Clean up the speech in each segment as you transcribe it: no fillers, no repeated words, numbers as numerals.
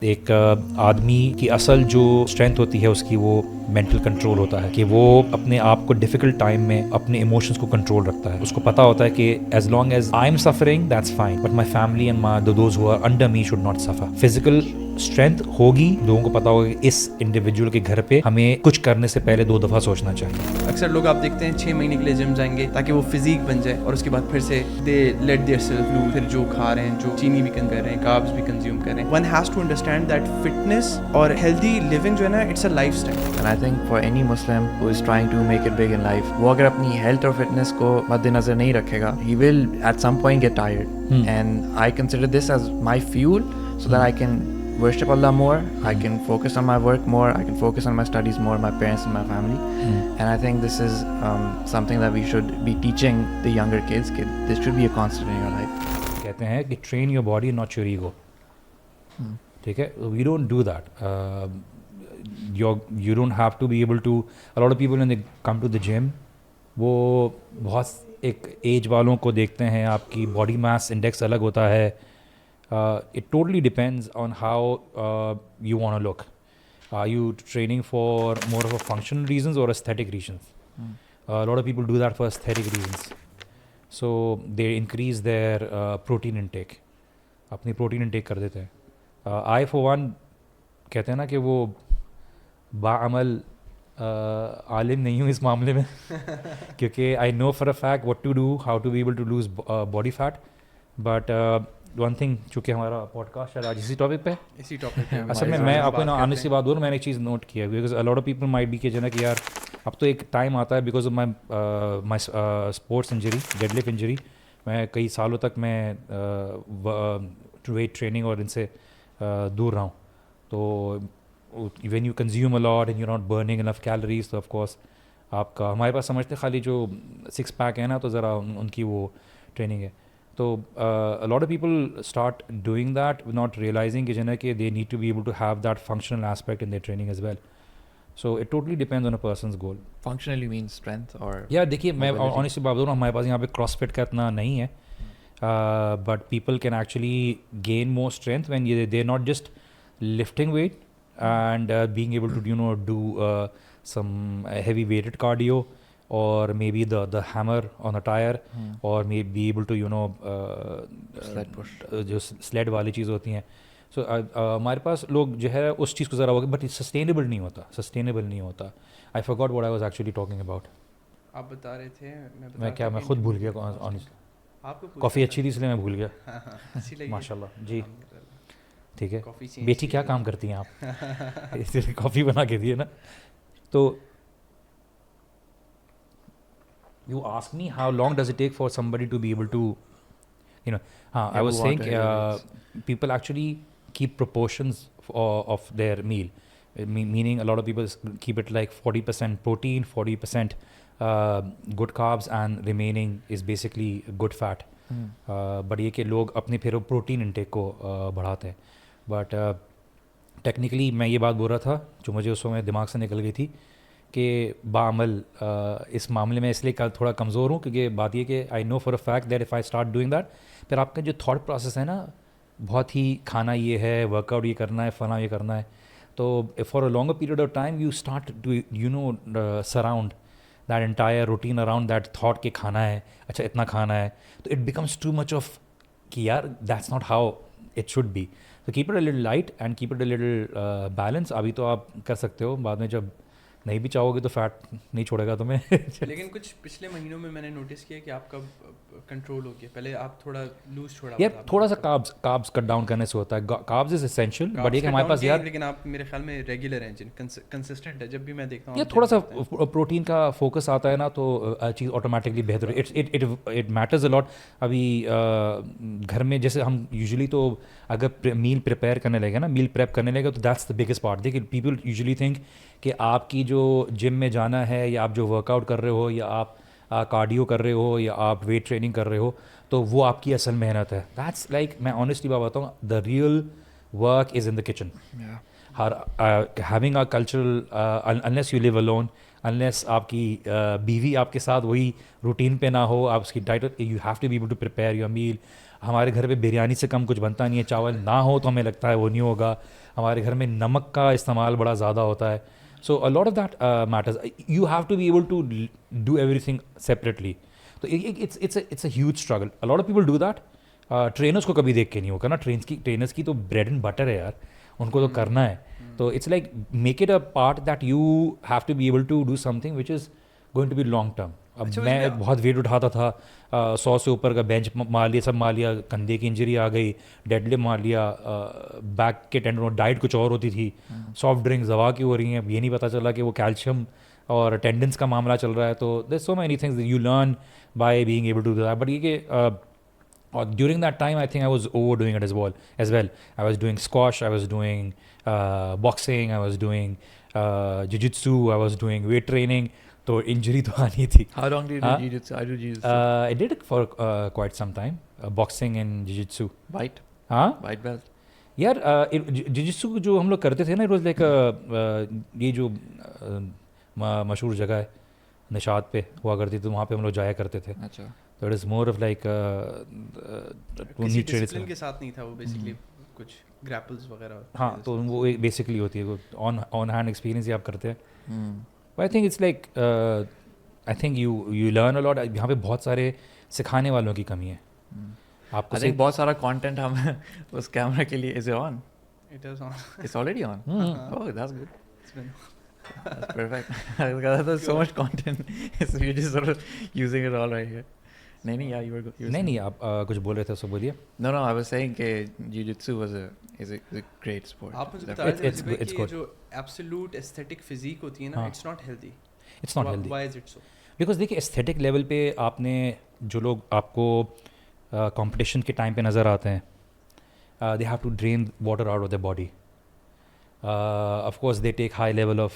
ایک آدمی کی اصل جو اسٹرینتھ ہوتی ہے اس کی وہ مینٹل کنٹرول ہوتا ہے کہ وہ اپنے آپ کو ڈیفیکلٹ ٹائم میں اپنے ایموشنس کو کنٹرول رکھتا ہے. اس کو پتا ہوتا ہے کہ as long as I am suffering that's fine but my family and those who are under me should not suffer. Physical strength ہوگی, لوگوں کو پتا ہوگا کہ اس انڈیویجول کے گھر پہ ہمیں کچھ کرنے سے پہلے 2 دفعہ سوچنا چاہیے. اکثر لوگ آپ دیکھتے ہیں 6 مہینے کے لیے جم جائیں گے تاکہ وہ فزیک بن جائے, اور اس کے بعد پھر سے they let their self love, پھر جو کھا رہے ہیں, جو چینی بھی کم کر رہے ہیں, کاربس بھی کنزیوم کر رہے ہیں. One has to understand that fitness اور ہیلدی لیونگ جو ہے نا, it's a lifestyle. And I think for any Muslim who is trying to make it big in life, وہ اگر اپنی ہیلتھ اور فٹنس کو مد نظر نہیں رکھے گا, he will at some point get tired. And I consider this as my fuel so that I can worship Allah more, I can focus on my work more, I can focus on my studies more, my parents and my family. And I think this is something that we should be teaching the younger kids. This should be a constant in your life. کہتے ہیں کہ train your body not your ego. ٹھیک ہے, we don't do that. You don't have to be able to. A lot of people when they come to the gym, وہ بہت ایک age والوں کو دیکھتے ہیں, آپ کی باڈی ماس انڈیکس الگ ہوتا ہے. It totally depends on how you want to look. Are you training for more of a functional reasons or aesthetic reasons? A lot of people do that for aesthetic reasons. So they increase their protein intake. اپنی protein intake کر دیتے ہیں. I for one کہتے ہیں نا کہ وہ باعمل عالم نہیں ہوں اس معاملے میں کیونکہ I know for a fact what to do, how to be able to lose body fat. But one thing, چونکہ ہمارا پوڈ کاسٹ شاید آج اسی ٹاپک پہ اصل میں آپ کو نا آنے سی بات بولوں, میں نے ایک چیز نوٹ کیا ہے because a lot of people might be کہ جو نا کہ یار اب تو ایک ٹائم آتا ہے because of my sports injury, deadlift injury, میں کئی سالوں تک میں ویٹ ٹریننگ اور ان سے دور رہا ہوں. تو when you consume allot and you not burning enough calories, تو آف کورس آپ کا ہمارے پاس سمجھتے خالی جو 6 پیک ہے نا, تو ذرا ان کی وہ ٹریننگ ہے. تو a lot of people start doing that not realizing کہ جو ہے کہ they need to be able to have that functional aspect in their training as well. So it totally depends on a person's goal. Functionally means strength or دیکھیے میں honestly بات بتاؤں, ہمارے پاس یہاں پہ کراس فٹ کا اتنا نہیں ہے, but people can actually gain more strength when they're not just lifting weight and being able to do some heavy weighted cardio or maybe the hammer on a tire or may be able to sled push, جو sled والی چیز ہوتی ہیں. سو ہمارے پاس لوگ جو ہے اس چیز کو ذرا ہوگا بٹ سسٹینیبل نہیں ہوتا. I forgot what I was actually talking about. آپ بتا رہے تھے, میں خود بھول گیا. آپ کو کافی اچھی تھی اس لیے میں بھول گیا. ماشاء اللہ جی, ٹھیک ہے. بیٹی کیا کام کرتی ہیں آپ, کافی بنا کے دیے نا. تو you ask me how long does it take for somebody to be able to, I was saying people actually keep proportions of their meal, meaning a lot of people keep it like 40% protein, 40% good carbs and remaining is basically good fat. But یہ کہ لوگ اپنے پھر protein intake کو بڑھاتے ہیں. But technically میں یہ بات بول رہا تھا جو مجھے اس وقت دماغ سے نکل گئی تھی کہ بعمل اس معاملے میں اس لیے تھوڑا کمزور ہوں کیونکہ بات یہ کہ I know for a fact that if I start doing that, پھر آپ کا جو تھاٹ پروسیس ہے نا بہت ہی کھانا یہ ہے, ورک آؤٹ یہ کرنا ہے, فلاں یہ کرنا ہے, تو for a longer period of time you start to surround that entire routine around that thought کہ کھانا ہے, اچھا اتنا کھانا ہے, تو it becomes too much of کہ یار that's not how it should be. تو keep it a little light and keep it a little balance. ابھی تو آپ کر سکتے ہو, بعد میں جب نہیں بھی چاہو گے تو فیٹ نہیں چھوڑے گا تمہیں. لیکن کچھ پچھلے مہینوں میں میں نے نوٹس کیا کہ آپ کا کنٹرول ہو گیا. پہلے آپ تھوڑا لوز چھوڑا, یار تھوڑا سا کاربس کٹ ڈاؤن کرنے سے ہوتا ہے. کاربس از اسینشیل بٹ یہ کہ ہمارے پاس یار, لیکن آپ میرے خیال میں ریگولر ہیں, کنسسٹنٹ ہے. جب بھی میں دیکھتا ہوں یا تھوڑا سا پروٹین کا فوکس آتا ہے نا تو چیز آٹومیٹکلی بہتر. اٹ میٹرز اے لاٹ. ابھی گھر میں جیسے ہم یوزلی تو اگر میل پریپیئر کرنے لگے نا, میل پریپ کرنے لگے تو دیٹس دا بگیسٹ پارٹ. دیکھیے پیپل یوزلی تھنک کہ آپ کی جو جم میں جانا ہے یا آپ جو ورک آؤٹ کر رہے ہو یا آپ کارڈیو کر رہے ہو یا آپ ویٹ ٹریننگ کر رہے ہو تو وہ آپ کی اصل محنت ہے. دیٹس لائک میں آنیسٹلی بات بتاؤں, the real work is in the kitchen. Having a cultural unless you leave alone, unless آپ کی بیوی آپ کے ساتھ وہی روٹین پہ نہ ہو, آپ اس کی diet, you have to be able to prepare your meal. ہمارے گھر پہ بریانی سے کم کچھ بنتا نہیں ہے, چاول نہ ہو تو ہمیں لگتا ہے وہ نہیں ہوگا. ہمارے گھر میں نمک کا استعمال بڑا زیادہ ہوتا ہے. سو a lot of that matters. You have to be able to do everything separately. تو it's a huge struggle. A lot of people do that. Trainers کو کبھی دیکھ کے نہیں ہوگا نا, ٹرینرس کی تو بریڈ اینڈ بٹر ہے یار, ان کو تو کرنا ہے. تو it's like make it a part that you have to be able to do something which is going to be long term. اب میں بہت ویٹ اٹھاتا تھا, 100 سے اوپر کا بینچ مار لیا, سب مار لیا, کندھے کی انجری آ گئی, ڈیڈ لفٹ مار لیا, بیک کے ٹینڈن, ڈائٹ کچھ اور ہوتی تھی, سافٹ ڈرنکس دوا کی ہو رہی ہیں, یہ نہیں پتہ چلا کہ وہ کیلشیم اور ٹینڈنس کا معاملہ چل رہا ہے. تو there so many things you learn by being able to do that. But یہ کہ during that time I think I was overdoing it as well. I was doing squash, I was doing boxing, I was doing jiu-jitsu, I was doing weight training. تو injury تو آنی تھی. How long did you do jiu-jitsu? I do jiu-jitsu. I did it for quite some time, boxing and jiu-jitsu. White? ہاں White belt? یار jiu-jitsu جو ہم لوگ کرتے تھے نا, it was like یہ جو مشہور جگہ ہے نشاط پہ ہوا کرتی تھی, وہاں پہ ہم لوگ جایا کرتے تھے. اچھا. So it is more of like کسی ڈسپلن کے ساتھ نہیں تھا وہ, بیسیکلی کچھ گریپلز وغیرہ. ہاں تو وہ بیسکلی ہوتی ہے, آن ہینڈ ایکسپیرینس ہی آپ کرتے ہیں. I think it's like I think you learn a lot. یہاں پہ بہت سارے سکھانے والوں کی کمی ہے. آپ کو بہت سارا کانٹینٹ ہم اس کیمرہ کے لیے. Is it on? It is on. It's already on. Oh, that's good. It's been That's perfect. There's so much content. We're just sort of using it all right here. نہیں yeah, you were good. نہیں آپ کچھ بول رہے تھے, سو بولیے. No, I was saying کہ jiu-jitsu is a great sport. آپ مجھے بتا رہے تھے کہ جو ایبسولوٹ ایستھیٹک فزیک ہوتی ہے نا, it's not healthy. It's not healthy. Why is it so? Because دیکھیے ایستھیٹک لیول پہ آپ نے جو لوگ آپ کو کمپٹیشن کے ٹائم پہ نظر آتے ہیں, they have to drain water out of their body. Of course they take high level of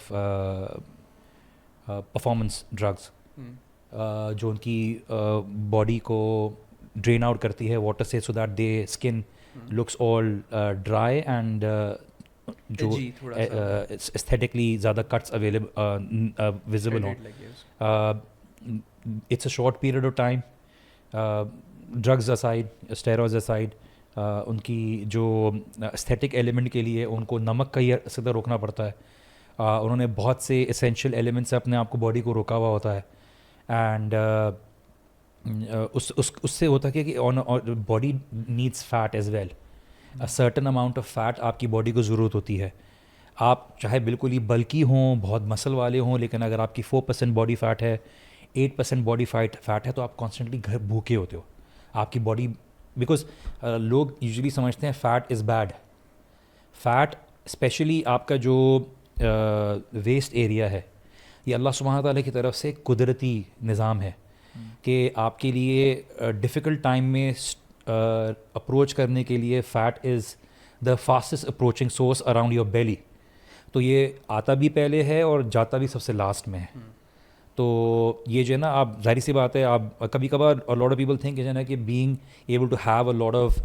performance drugs جو ان کی باڈی کو ڈرین آؤٹ کرتی ہے واٹر سے, so that they skin looks all dry and جو ایستھیٹکلی زیادہ cuts visible ہوں. It's a short period of time. Drugs aside, steroids aside, ان کی جو استھیٹک ایلیمنٹ کے لیے ان کو نمک کا ہی سیدھا روکنا پڑتا ہے. انہوں نے بہت سے اسینشیل ایلیمنٹ سے اپنے آپ کو باڈی کو روکا ہوا ہوتا ہے. اینڈ اس سے ہوتا ہے کہ body needs fat as well. Certain amount of fat آپ کی باڈی کو ضرورت ہوتی ہے. آپ چاہے بالکل ہی بلکی ہوں, بہت مسل والے ہوں, لیکن اگر آپ کی 4% باڈی فیٹ ہے, 8% باڈی فیٹ ہے, تو آپ کانسٹنٹلی گھر بھوکے ہوتے ہو. آپ کی باڈی, بیکاز لوگ یوزلی سمجھتے ہیں fat is bad. Fat especially آپ کا جو ویسٹ ایریا ہے, یہ اللہ سبحانہ تعالیٰ کی طرف سے قدرتی نظام ہے کہ آپ کے لیے ڈیفیکلٹ ٹائم میں اپروچ کرنے کے لیے fat is the fastest approaching source around your belly. تو یہ آتا بھی پہلے ہے اور جاتا بھی سب سے لاسٹ میں ہے. تو یہ جو ہے نا, آپ ظاہر سی بات ہے, آپ کبھی کبھار لاٹ آف پیپل تھنک جو ہے نا کہ being able to have a lot of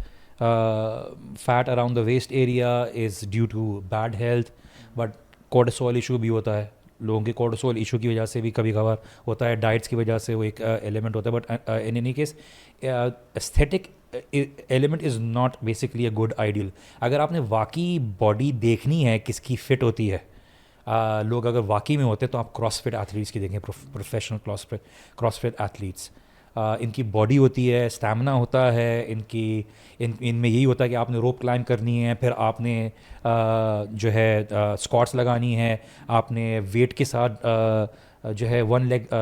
fat around the waist area is due to bad health. But cortisol issue بھی ہوتا ہے لوگوں کے, کورٹیسول ایشو کی وجہ سے بھی کبھی کبھار ہوتا ہے, ڈائٹس کی وجہ سے وہ ایک ایلیمنٹ ہوتا ہے. But in any case aesthetic element is not basically a good ideal. اگر آپ نے واقعی باڈی دیکھنی ہے کس کی فٹ ہوتی ہے, لوگ اگر واقعی میں ہوتے ہیں تو آپ کراس فٹ ایتھلیٹس کی دیکھیں, پروفیشنل کراس فٹ ایتھلیٹس. ان کی باڈی ہوتی ہے, اسٹیمنا ہوتا ہے ان کی, ان میں یہی ہوتا ہے کہ آپ نے روپ کلائمب کرنی ہے, پھر آپ نے جو ہے اسکواٹس لگانی ہے, آپ نے ویٹ کے ساتھ جو ہے 1 لیگ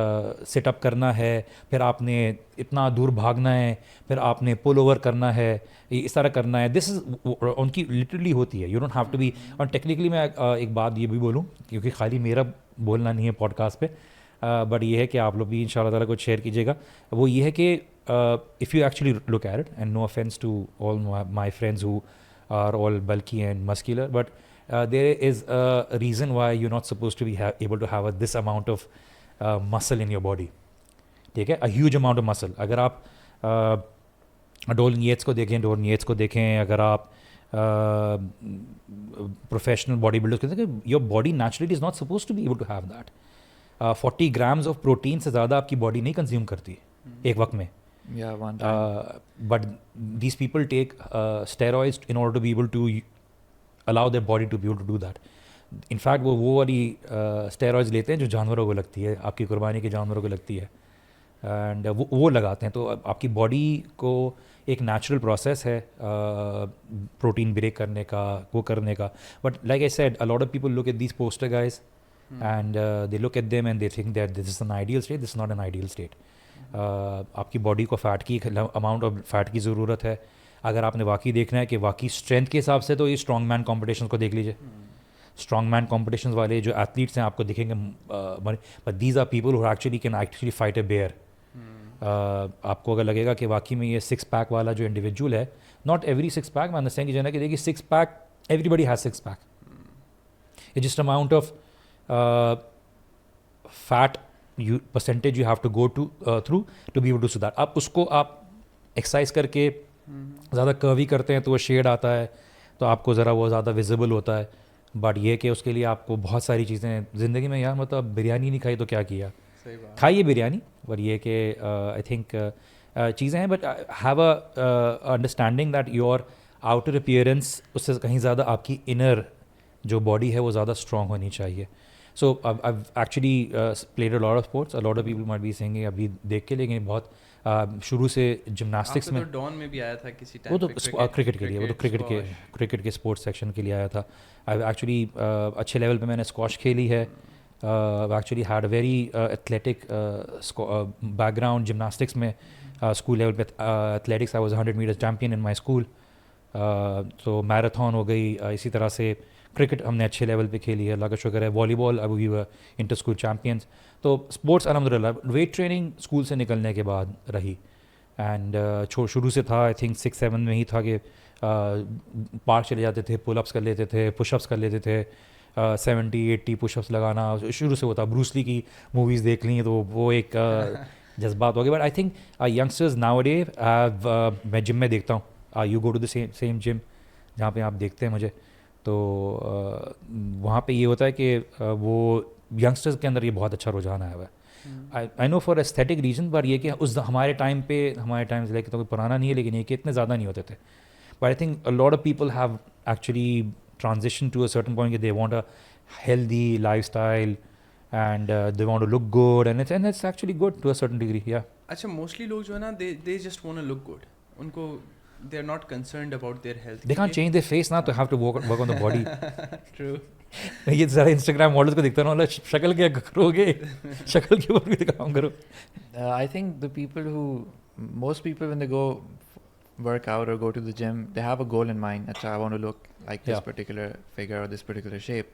سٹ اپ کرنا ہے, پھر آپ نے اتنا دور بھاگنا ہے, پھر آپ نے پل اوور کرنا ہے, اس طرح کرنا ہے. دس از ان کی لٹرلی ہوتی ہے. You don't have to be. اور ٹیکنیکلی میں ایک بات یہ بھی بولوں, کیونکہ خالی میرا بولنا نہیں ہے پوڈ کاسٹ پہ, بٹ یہ ہے کہ آپ لوگ بھی ان شاء اللہ تعالیٰ کو شیئر کیجیے گا. وہ یہ ہے کہ if you actually look at it, and no offense to all my friends who are all bulky and muscular, but there is a reason why you're not supposed to be able to have this amount of muscle in your body. ٹھیک ہے, a huge amount of muscle. اگر آپ ڈولن Yeats کو دیکھیں, اگر آپ professional body builders کو دیکھیں, your body naturally is not supposed to be able to have that. 40 grams of protein سے زیادہ آپ کی باڈی نہیں کنزیوم کرتی ایک وقت میں. Yeah, one time. But these people take steroids in order to be able to allow their body to be able to do that. In fact وہ والی steroids لیتے ہیں جو جانوروں کو لگتی ہے, آپ کی قربانی کے جانوروں کو لگتی ہے, اینڈ وہ لگاتے ہیں. تو آپ کی باڈی کو ایک نیچرل پروسیس ہے پروٹین بریک کرنے کا, وہ کرنے کا. But like I said, a lot of people look at these poster guys and they look at them and they think that this is an ideal state. This is not an ideal state. آپ کی body کو fat کی amount of fat کی ضرورت ہے. اگر آپ نے واقعی دیکھنا ہے کہ واقعی اسٹرینتھ کے حساب سے, تو یہ اسٹرانگ مین کمپٹیشنس کو دیکھ لیجیے. اسٹرانگ مین کمپٹیشنز والے جو ایتھلیٹس ہیں آپ کو دکھیں گے, but these are people who actually can actually fight a bear. آپ کو اگر لگے گا کہ واقعی میں یہ 6 پیک والا جو انڈیویجول ہے, ناٹ ایوری 6 پیک, میں انڈرسٹینڈ کیجیے نا کہ دیکھیے 6 pack, everybody has 6 pack. It just amount of fat percentage you have to go through to be able to do that. آپ اس کو آپ ایکسرسائز کر کے زیادہ کروی کرتے ہیں تو وہ شیڈ آتا ہے, تو آپ کو ذرا وہ زیادہ ویزیبل ہوتا ہے. بٹ یہ کہ اس کے لیے آپ کو بہت ساری چیزیں زندگی میں, یار مطلب بریانی نہیں کھائی تو کیا کیا, کھائیے بریانی, پر یہ کہ آئی تھنک چیزیں ہیں. But have a understanding that your outer appearance اس سے کہیں زیادہ آپ کی انر جو باڈی ہے وہ زیادہ اسٹرانگ ہونی چاہیے. So I've actually played a lot of sports. A lot of people might be saying ابھی دیکھ کے, لیکن بہت شروع سے جمناسٹکس میں, ڈان میں بھی آیا تھا کسی ٹائم, وہ تو کرکٹ کے لیے, وہ تو کرکٹ کے اسپورٹس سیکشن کے لیے آیا تھا. ایکچولی اچھے لیول پہ میں نے اسکواش کھیلی ہے. Actually had a very athletic background gymnastics میں. اسکول لیول پہ athletics I was 100 metre champion in my school. تو میراتھن ہو گئی, اسی طرح سے کرکٹ ہم نے اچھے لیول پہ کھیلی ہے, اللہ کا شکر ہے. والی بال اب وی ور انٹر اسکول چیمپئنس. تو اسپورٹس الحمد للہ. ویٹ ٹریننگ اسکول سے نکلنے کے بعد رہی, اینڈ شروع سے تھا, آئی تھنک 6-7 میں ہی تھا کہ پارک چلے جاتے تھے, پل اپس کر لیتے تھے, پش اپس کر لیتے تھے, 70-80 پش اپس لگانا شروع سے ہوتا. بروسلی کی موویز دیکھ لی تو وہ ایک جذبات ہو گئے. But I think youngsters nowadays have, میں جم میں دیکھتا ہوں, you go to the same gym جہاں پہ آپ دیکھتے ہیں مجھے, تو وہاں پہ یہ ہوتا ہے کہ وہ ینگسٹرز کے اندر یہ بہت اچھا رجحان آیا ہوا ہے. آئی نو فار ایستھیٹک ریزن, پر یہ کہ اس ہمارے ٹائم سے لے کے تو کوئی پرانا نہیں ہے, لیکن یہ کہ اتنے زیادہ نہیں ہوتے تھے. But I think lot of people have actually transition to a certain point کہ they want a healthy lifestyle and they want to look good, and it's actually good to a certain degree. یا اچھا, mostly لوگ جو ہے نا they just want to look good, ان کو they are not concerned about their health. They can't change their face now to have to work on the body. True. یہ ذرا انسٹاگرام ماڈلس کو دیکھتا ہوں, شکل کیا کرو گے, شکل کے اوپر بھی کام کرو. I think the people who, most people when they go work out or go to the gym, they have a goal in mind. Acha, I want to look like this particular figure or this particular shape.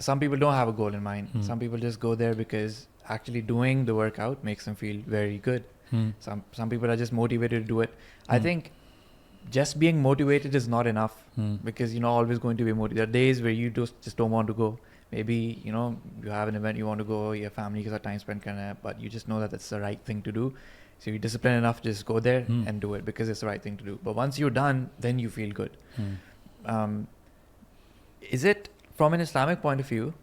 Some people don't have a goal in mind. Some people just go there because actually doing the workout makes them feel very good. Some people are just motivated to do it. I think just being motivated is not enough, because you're not always going to be motivated. There are days where you just don't want to go. Maybe you have an event you want to go, your family ke saath time spend karna hai, but you just know that it's the right thing to do. So you're disciplined enough to just go there and do it because it's the right thing to do. But once you're done, then you feel good. Is it, from an Islamic point of view,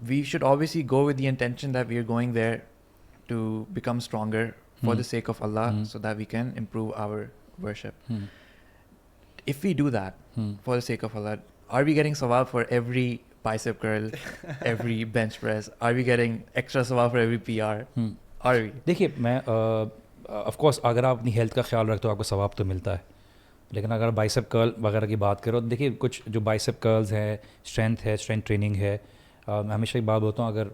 we should obviously go with the intention that we are going there to become stronger for the sake of Allah, so that we can improve our worship. If we do that for the sake of Allah, are we getting sawab for every bicep curl, every bench press? Are we getting extra sawab for every PR? Are we? دیکھیے, میں of course اگر آپ اپنی health کا خیال رکھتے ہو آپ کو ثواب تو ملتا ہے, لیکن اگر بائسپ کرل وغیرہ کی بات کرو, دیکھیے کچھ جو بائسپ کرلز ہیں, اسٹرینتھ ٹریننگ ہے, میں ہمیشہ ایک بات بولتا ہوں, اگر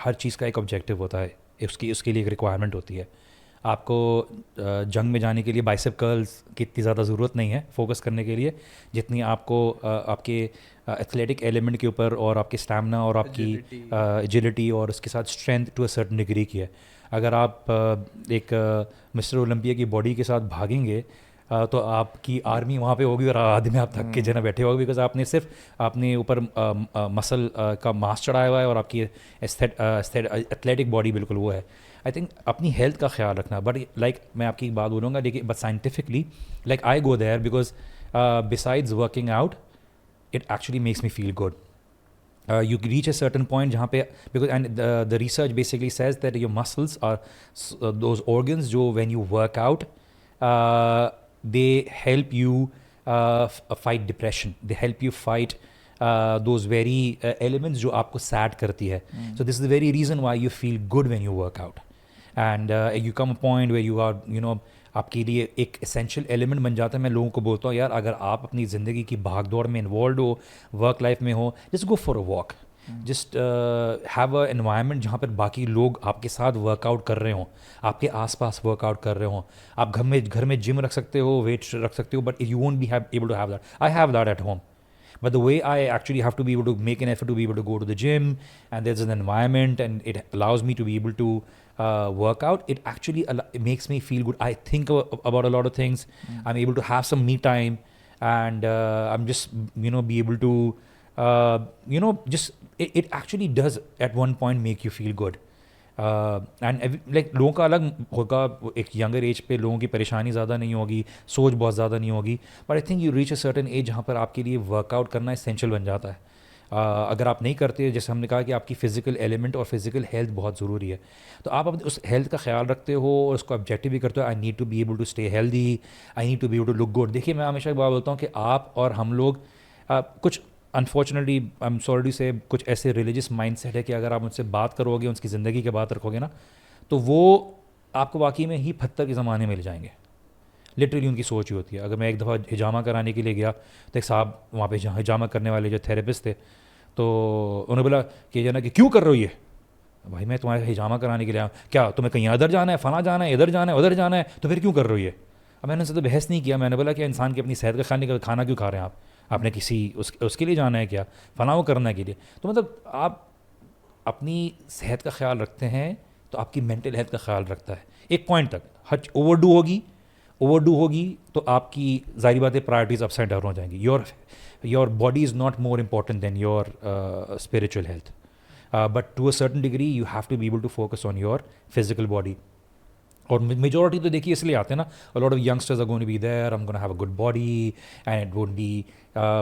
ہر چیز کا ایک آبجیکٹیو ہوتا ہے, اس کے لیے ایک ریکوائرمنٹ ہوتی ہے. آپ کو جنگ میں جانے کے لیے بائسپ کرلز کی اتنی زیادہ ضرورت نہیں ہے فوکس کرنے کے لیے, جتنی آپ کو آپ کے ایتھلیٹک ایلیمنٹ کے اوپر اور آپ کے اسٹیمنا اور آپ کی ایجلٹی اور اس کے ساتھ strength to a certain degree کی ہے. اگر آپ ایک مسٹر اولمپیا کی باڈی کے ساتھ بھاگیں گے تو آپ کی آرمی وہاں پہ ہوگی اور آدمی آپ تھک کے جنا بیٹھے ہوگے, بیکاز آپ نے صرف اپنے اوپر مسل کا ماس چڑھایا ہوا ہے اور آپ کی ایتھلیٹک باڈی بالکل وہ ہے. آئی تھنک اپنی ہیلتھ کا خیال رکھنا, بٹ لائک میں آپ کی ایک بات بولوں گا, لیکن but scientifically like I go there because besides working out it actually makes me feel good. you reach a certain point jahan pe, because and the research basically says that your muscles are those organs jo when you work out they help you fight depression, they help you fight those very elements jo aapko sad karti hai. So this is the very reason why you feel good when you work out, and you come a point where you are, you know, آپ کے لیے ایک essential element بن جاتا ہے. میں لوگوں کو بولتا ہوں یار اگر آپ اپنی زندگی کی بھاگ دوڑ میں انوالوڈ ہو, ورک لائف میں ہو, just go for a walk, just have a environment جہاں پر باقی لوگ آپ کے ساتھ ورک آؤٹ کر رہے ہوں, آپ کے آس پاس ورک آؤٹ کر رہے ہوں. آپ گھر میں جم رکھ سکتے ہو, ویٹ رکھ سکتے ہو, but you won't be able to have that. I have that at home, but the way I actually have to be able to make an effort to be able to go to the gym, and there's an environment and it allows me to be able to work out, it actually it makes me feel good. I think about a lot of things. I'm able to have some me time, and I'm just, you know, be able to you know, just it actually does at one point make you feel good. And like لوگوں کا الگ ہوگا, ایک younger age پہ لوگوں کی پریشانی زیادہ نہیں ہوگی, سوچ بہت زیادہ نہیں ہوگی, but I think you reach a certain age جہاں پر آپ کے لیے ورک آؤٹ کرنا اسینشیل بن جاتا ہے. اگر آپ نہیں کرتے, جیسے ہم نے کہا کہ آپ کی فزیکل ایلیمنٹ اور فزیکل ہیلتھ بہت ضروری ہے, تو آپ اس ہیلتھ کا خیال رکھتے ہو اور اس کو آبجیکٹیو بھی کرتے ہو. I need to be able to stay healthy, I need to be able to look good. دیکھیے میں ہمیشہ ایک بات بولتا ہوں کہ آپ اور ہم لوگ کچھ انفارچونیٹلی آئی ایم سوری سے کچھ ایسے ریلیجیس مائنڈ سیٹ ہے کہ اگر آپ ان سے بات کرو گے, ان کی زندگی کی بات رکھو گے نا, تو وہ آپ کو واقعی میں ہی پتھر کے زمانے میں لے جائیں گے. لٹرلی ان کی سوچ ہی ہوتی ہے. اگر میں ایک دفعہ ہجامہ کرانے کے لیے گیا تو ایک صاحب وہاں پہ ہجامہ کرنے والے جو تھراپسٹ تھے, تو انہوں نے بولا کہ جو نا کہ کیوں کر رہے ہو یہ, بھائی میں تمہارے ہجامہ کرانے کے لیے آیا, کیا تمہیں کہیں ادھر جانا ہے, فلاں جانا ہے, ادھر جانا ہے, ادھر جانا ہے, تو پھر کیوں کر رہے ہو یہ. اب میں نے ان سے تو بحث نہیں کیا, میں نے بولا کہ انسان کی اپنی صحت کا خیال نہیں کرتا, کھانا کیوں کھا رہے ہیں آپ نے کسی اس کے لیے جانا ہے کیا, فلاں وہ کرنا کے لیے. تو مطلب آپ اپنی صحت کا خیال رکھتے ہیں تو آپ کی مینٹل ہیلتھ کا خیال رکھتا ہے ایک پوائنٹ تک. حج اوور ڈو ہوگی تو آپ کی ظاہری بات ہے پرائرٹیز اپ سائڈ ڈاؤن ہو جائیں گی. Your body is not more important than your spiritual health, but to a certain degree you have to be able to focus on your physical body. اور میجورٹی تو دیکھیے اس لیے آتے ہیں نا, a lot of youngsters are going to be there, I'm going to have a good body and it won't be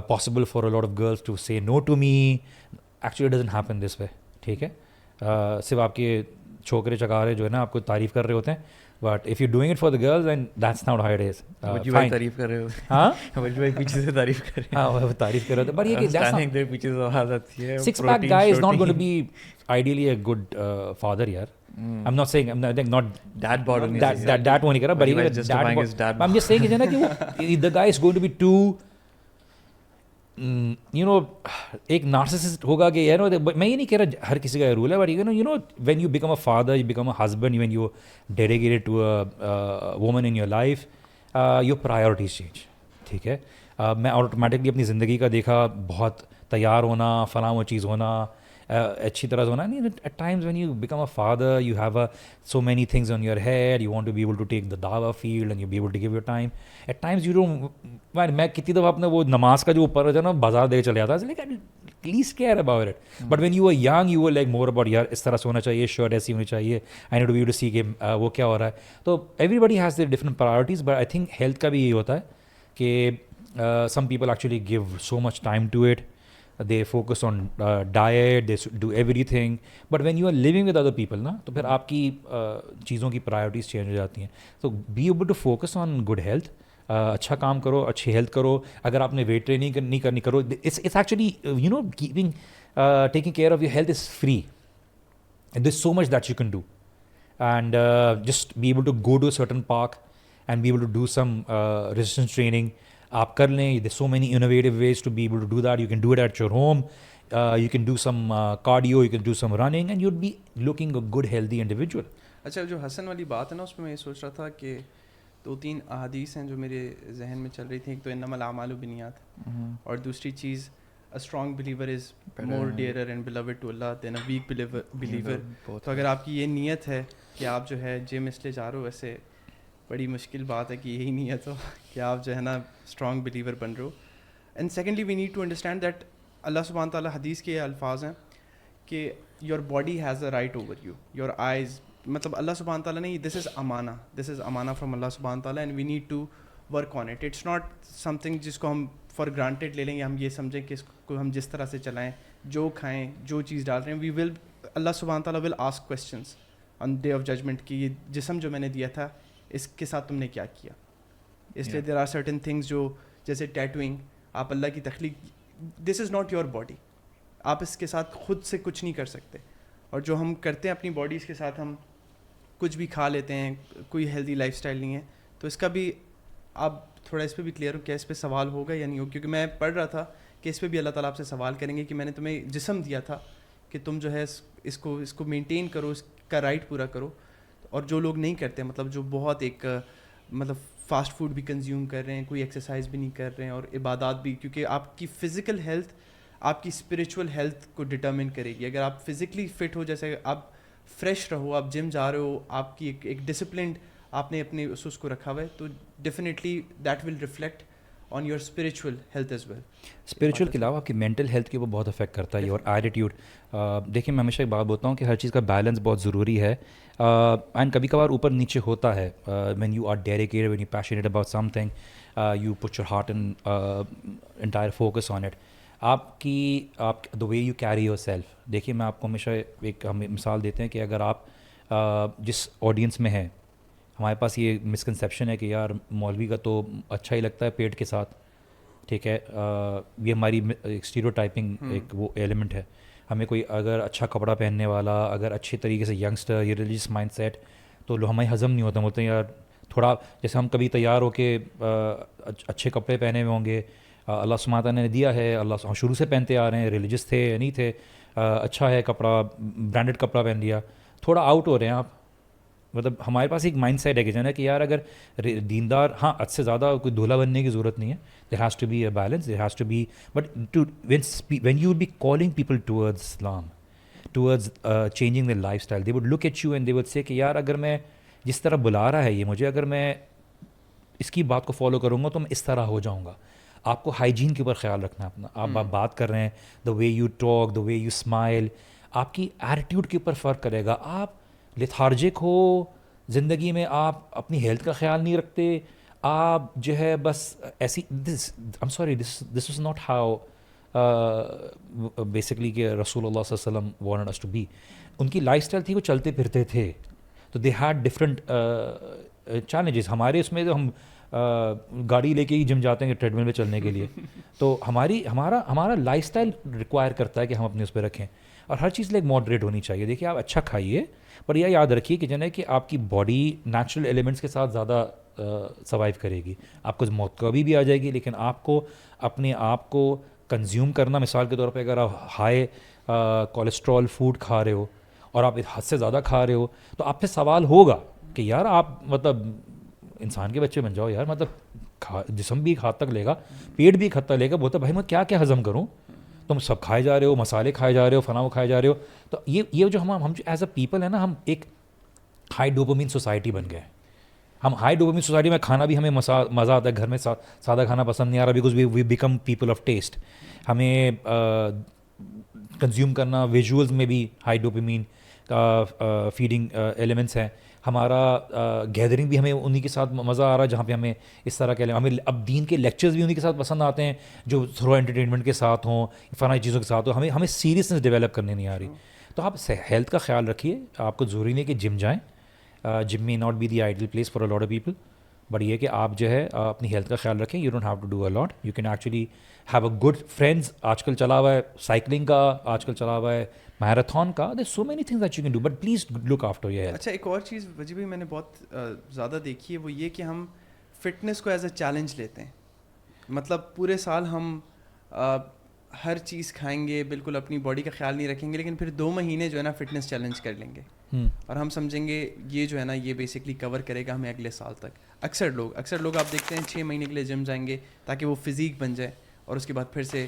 possible for a lot of girls to say no to me. Actually it doesn't happen this way. ٹھیک ہے, صرف آپ کے چھوکرے چکارے جو ہے نا آپ کو تعریف کر رہے ہوتے ہیں, but if you doing it for the girls and that's not how it از. تعریف کر رہے ہو, ہاں پیچھے سے تعریف کر رہے ہیں, ہاں وہ تعریف کر رہے ہوتے ہیں, بٹ یہ کہ پیچھے سے آواز آتی ہے, six pack guy is not going to be ideally a good father yaar. I'm not saying not dad bod that وہ نہیں کر رہا, but even justifying his dad. I'm just saying کہ نا کہ the guy is going to be too you know ایک narcissist ہوگا کہ یار میں یہ نہیں کہہ رہا ہر کسی کا رول ہے, but you know when you become a father, you become a husband, when you dedicated to a woman in your life, your priorities change. ٹھیک ہے, میں آٹومیٹکلی اپنی زندگی کا دیکھا بہت تیار ہونا, فلاں وہ چیز ہونا, اچھی طرح سے ہونا نہیں. At times when you become a father you have so many things on your head, you want to be able to take the دعویٰ field and you be able to give your time. At times you don't, میں کتنی دفعہ اپنے وہ نماز کا جو اوپر جو ہے نا بازار دے چلے جاتا ہے, لیکن please care about it. But when you are young you are like more about یار اس طرح سے ہونا چاہیے, شرٹ ایسی ہونی چاہیے, I need to be able to see کہ وہ کیا ہو رہا ہے. تو everybody has their different priorities, but I think health کا بھی یہی ہوتا ہے کہ some people actually give so much time to it, they focus on diet, they do everything, but when you are living with other people نا تو پھر آپ کی چیزوں کی priorities change ہو جاتی ہیں. So be able to focus on good health, اچھا کام کرو, اچھی ہیلتھ کرو. اگر آپ نے ویٹ ٹریننگ نہیں کرنی کرو, it's actually you know taking care of your health is free, and there's so much that you can do, and just be able to go to a certain park and be able to do some resistance training. آپ کر لیں, there's so many innovative ways to be able to do that. You can do it at your home, you can do some cardio, you can do some running, and you'd be looking a good healthy individual. اچھا جو حسن والی بات ہے نا, اس میں یہ سوچ رہا تھا کہ 2-3 احادیث ہیں جو میرے ذہن میں چل رہی تھیں. ایک تو انما الاعمال بالنیات, اور دوسری چیز a strong believer is more dearer and beloved to Allah than a weak believer. تو اگر آپ کی یہ نیت ہے کہ آپ جو ہے جم اس لیے جا رہے ہو, ویسے بڑی مشکل بات ہے کہ یہی نیت ہو کہ آپ جو ہے نا اسٹرانگ بلیور بن رہے ہو. And secondly we need to understand that اللہ سبحانہ تعالیٰ حدیث کے الفاظ ہیں کہ your body has a right over you, your eyes, مطلب اللہ سبحانہ تعالیٰ نے دس از امانہ فرام اللہ سبحانہ تعالیٰ, and we need to work on it. It's not something جس کو ہم فار گرانٹیڈ لے لیں گے, ہم یہ سمجھیں کہ اس کو ہم جس طرح سے چلائیں, جو کھائیں, جو چیز ڈال رہے ہیں, وی ول, اللہ سبحانہ تعالیٰ will ask questions on day of judgment کہ یہ جسم جو میں نے دیا تھا اس کے ساتھ تم نے کیا کیا. اس لیے دیر آر سرٹن تھنگس جو جیسے ٹیٹوئنگ, آپ اللہ کی تخلیق, دس از ناٹ یور باڈی, آپ اس کے ساتھ خود سے کچھ نہیں کر سکتے. اور جو ہم کرتے ہیں اپنی باڈیز کے ساتھ, ہم کچھ بھی کھا لیتے ہیں, کوئی ہیلدی لائف اسٹائل نہیں ہے, تو اس کا بھی آپ تھوڑا اس پہ بھی کلیئر ہو کیا اس پہ سوال ہوگا یا نہیں ہوگا, کیونکہ میں پڑھ رہا تھا کہ اس پہ بھی اللہ تعالیٰ آپ سے سوال کریں گے کہ میں نے تمہیں جسم دیا تھا کہ تم جو ہے اس کو مینٹین کرو, اس کا رائٹ پورا کرو. اور جو لوگ نہیں کرتے, مطلب جو بہت ایک مطلب فاسٹ فوڈ بھی کنزیوم کر رہے ہیں, کوئی ایکسرسائز بھی نہیں کر رہے ہیں, اور عبادات بھی, کیونکہ آپ کی فزیکل ہیلتھ آپ کی اسپریچول ہیلتھ کو ڈٹرمن کرے گی. اگر آپ فزیکلی فٹ ہو, جیسے آپ فریش رہو, آپ جم جا رہے ہو, آپ کی ایک ڈسپلنڈ آپ نے اپنے اس کو رکھا ہوا ہے, تو definitely that will reflect on your spiritual health as well. Spiritual کے علاوہ آپ کی مینٹل ہیلتھ کے وہ بہت افیکٹ کرتا ہے, اور ایٹیٹیوڈ. دیکھیں میں ہمیشہ ایک بات بولتا ہوں کہ ہر چیز کا بیلنس بہت ضروری ہے, اینڈ کبھی کبھار اوپر نیچے ہوتا ہے. When you are dedicated, when you passionate about something, you put your heart and entire focus on it. آپ the way you carry yourself. دیکھیے میں آپ کو ہمیشہ ایک ہم مثال دیتے ہیں کہ اگر آپ جس آڈینس میں ہیں, ہمارے پاس یہ مسکنسیپشن ہے کہ یار مولوی کا تو اچھا ہی لگتا ہے پیٹ کے ساتھ, ٹھیک ہے, یہ ہماری ایک اسٹیریوٹائپنگ ایک وہ ایلیمنٹ ہے. ہمیں کوئی اگر اچھا کپڑا پہننے والا, اگر اچھے طریقے سے ینگسٹر, یہ ریلیجیس مائنڈ سیٹ, تو ہمیں ہضم نہیں ہوتا. بولتے ہیں یار تھوڑا, جیسے ہم کبھی تیار ہو کے اچھے کپڑے پہنے ہوئے ہوں گے, اللہ سبحانہ تعالیٰ نے دیا ہے, اللہ شروع سے پہنتے آ رہے ہیں, ریلیجس تھے یا نہیں تھے, اچھا ہے کپڑا, برانڈڈ کپڑا پہن لیا, تھوڑا آؤٹ ہو رہے ہیں آپ. مطلب ہمارے پاس ایک مائنڈ سیٹ ہے کہ جانا کہ یار اگر دیندار, ہاں حد سے زیادہ کوئی دولہا بننے کی ضرورت نہیں ہے, there has to be a balance, there has to be, but when you will be calling people towards Islam, towards changing the lifestyle, they would look at you and they would say کہ یار اگر میں جس طرح بلا رہا ہے یہ مجھے, اگر میں اس کی بات کو فالو کروں گا تو میں اس طرح ہو جاؤں گا. آپ کو ہائیجین کے اوپر خیال رکھنا ہے اپنا. آپ بات کر رہے ہیں, the way you talk, the way you smile, آپ کی ایٹیٹیوڈ کے اوپر فرق کرے گا. آپ لیتھارجک ہو زندگی میں, آپ اپنی ہیلتھ کا خیال نہیں رکھتے, آپ جو ہے بس ایسی, I'm sorry, this was not how basically کہ رسول اللہ صلی اللہ علیہ وسلم wanted us to be. ان کی لائف اسٹائل تھی, وہ چلتے پھرتے تھے, تو دے ہیڈ ڈفرنٹ چیلنجز. ہمارے اس میں تو ہم گاڑی لے کے ہی جم جاتے ہیں ٹریڈ مل پہ چلنے کے لیے, تو ہمارا لائف اسٹائل ریکوائر کرتا ہے کہ ہم اپنے اس پہ رکھیں, اور ہر چیز ایک ماڈریٹ ہونی چاہیے. دیکھیے آپ اچھا کھائیے, پر یہ یاد رکھیے کہ جنہیں کہ آپ کی باڈی نیچرل ایلیمنٹس کے ساتھ زیادہ سروائیو کرے گی. آپ کو موت کبھی بھی آ جائے گی, لیکن آپ کو اپنے آپ کو کنزیوم کرنا, مثال کے طور پہ اگر آپ ہائی کولیسٹرول فوڈ کھا رہے ہو اور آپ حد سے زیادہ کھا رہے ہو, تو آپ پہ سوال ہوگا کہ یار آپ مطلب انسان کے بچے بن جاؤ یار, مطلب جسم بھی ایک حد تک لے گا, پیٹ بھی ایک حد تک لے گا. بولتا بھائی میں کیا کیا ہضم کروں, تم سب کھائے جا رہے ہو, مسالے کھائے جا رہے ہو, فلاں کھائے جا رہے ہو. تو یہ جو ہم جو ایز اے پیپل ہے نا, ہم ایک ہائی ڈوپامین سوسائٹی بن گئے. ہم ہائی ڈوپامین سوسائٹی میں کھانا بھی ہمیں مزہ آتا ہے, گھر میں سادہ کھانا پسند نہیں آ رہا, because we become people of taste. ہمیں کنزیوم کرنا ویژولز میں بھی ہائی ڈوپامین فیڈنگ ایلیمنٹس ہیں. ہمارا گیدرنگ بھی ہمیں انہی کے ساتھ مزہ آ رہا ہے, جہاں پہ ہمیں اس طرح کے ہمیں اب دین کے لیکچرز بھی انہی کے ساتھ پسند آتے ہیں جو تھوڑا انٹرٹینمنٹ کے ساتھ ہوں, فلاں چیزوں کے ساتھ ہوں. ہمیں سیریسنس ڈیولپ کرنے نہیں آ رہی. تو آپ ہیلتھ کا خیال رکھیے. آپ کو ضروری نہیں کہ جم جائیں, جم میں not be the ideal place for a lot of people, but یہ کہ آپ جو ہے اپنی ہیلتھ کا خیال رکھیں. You don't have to do a lot, you can actually have a good friends. آج کل چلا ہوا ہے سائیکلنگ کا, آج کل چلا ہوا ہے میراتھن کا, there so many things that you can do, but please look after your health. اچھا ایک اور چیز وجہ بھی میں نے بہت زیادہ دیکھی ہے, وہ یہ کہ ہم فٹنس کو ایز اے چیلنج لیتے ہیں. مطلب پورے سال ہم ہر چیز کھائیں گے, بالکل اپنی باڈی کا خیال نہیں رکھیں گے, لیکن پھر 2 مہینے جو ہے نا فٹنس چیلنج کر لیں گے, اور ہم سمجھیں گے یہ جو ہے نا یہ بیسکلی کور کرے گا ہمیں اگلے سال تک. اکثر لوگ آپ دیکھتے ہیں 6 مہینے کے لیے جم جائیں گے تاکہ وہ فزیک بن جائے, اور اس کے بعد پھر سے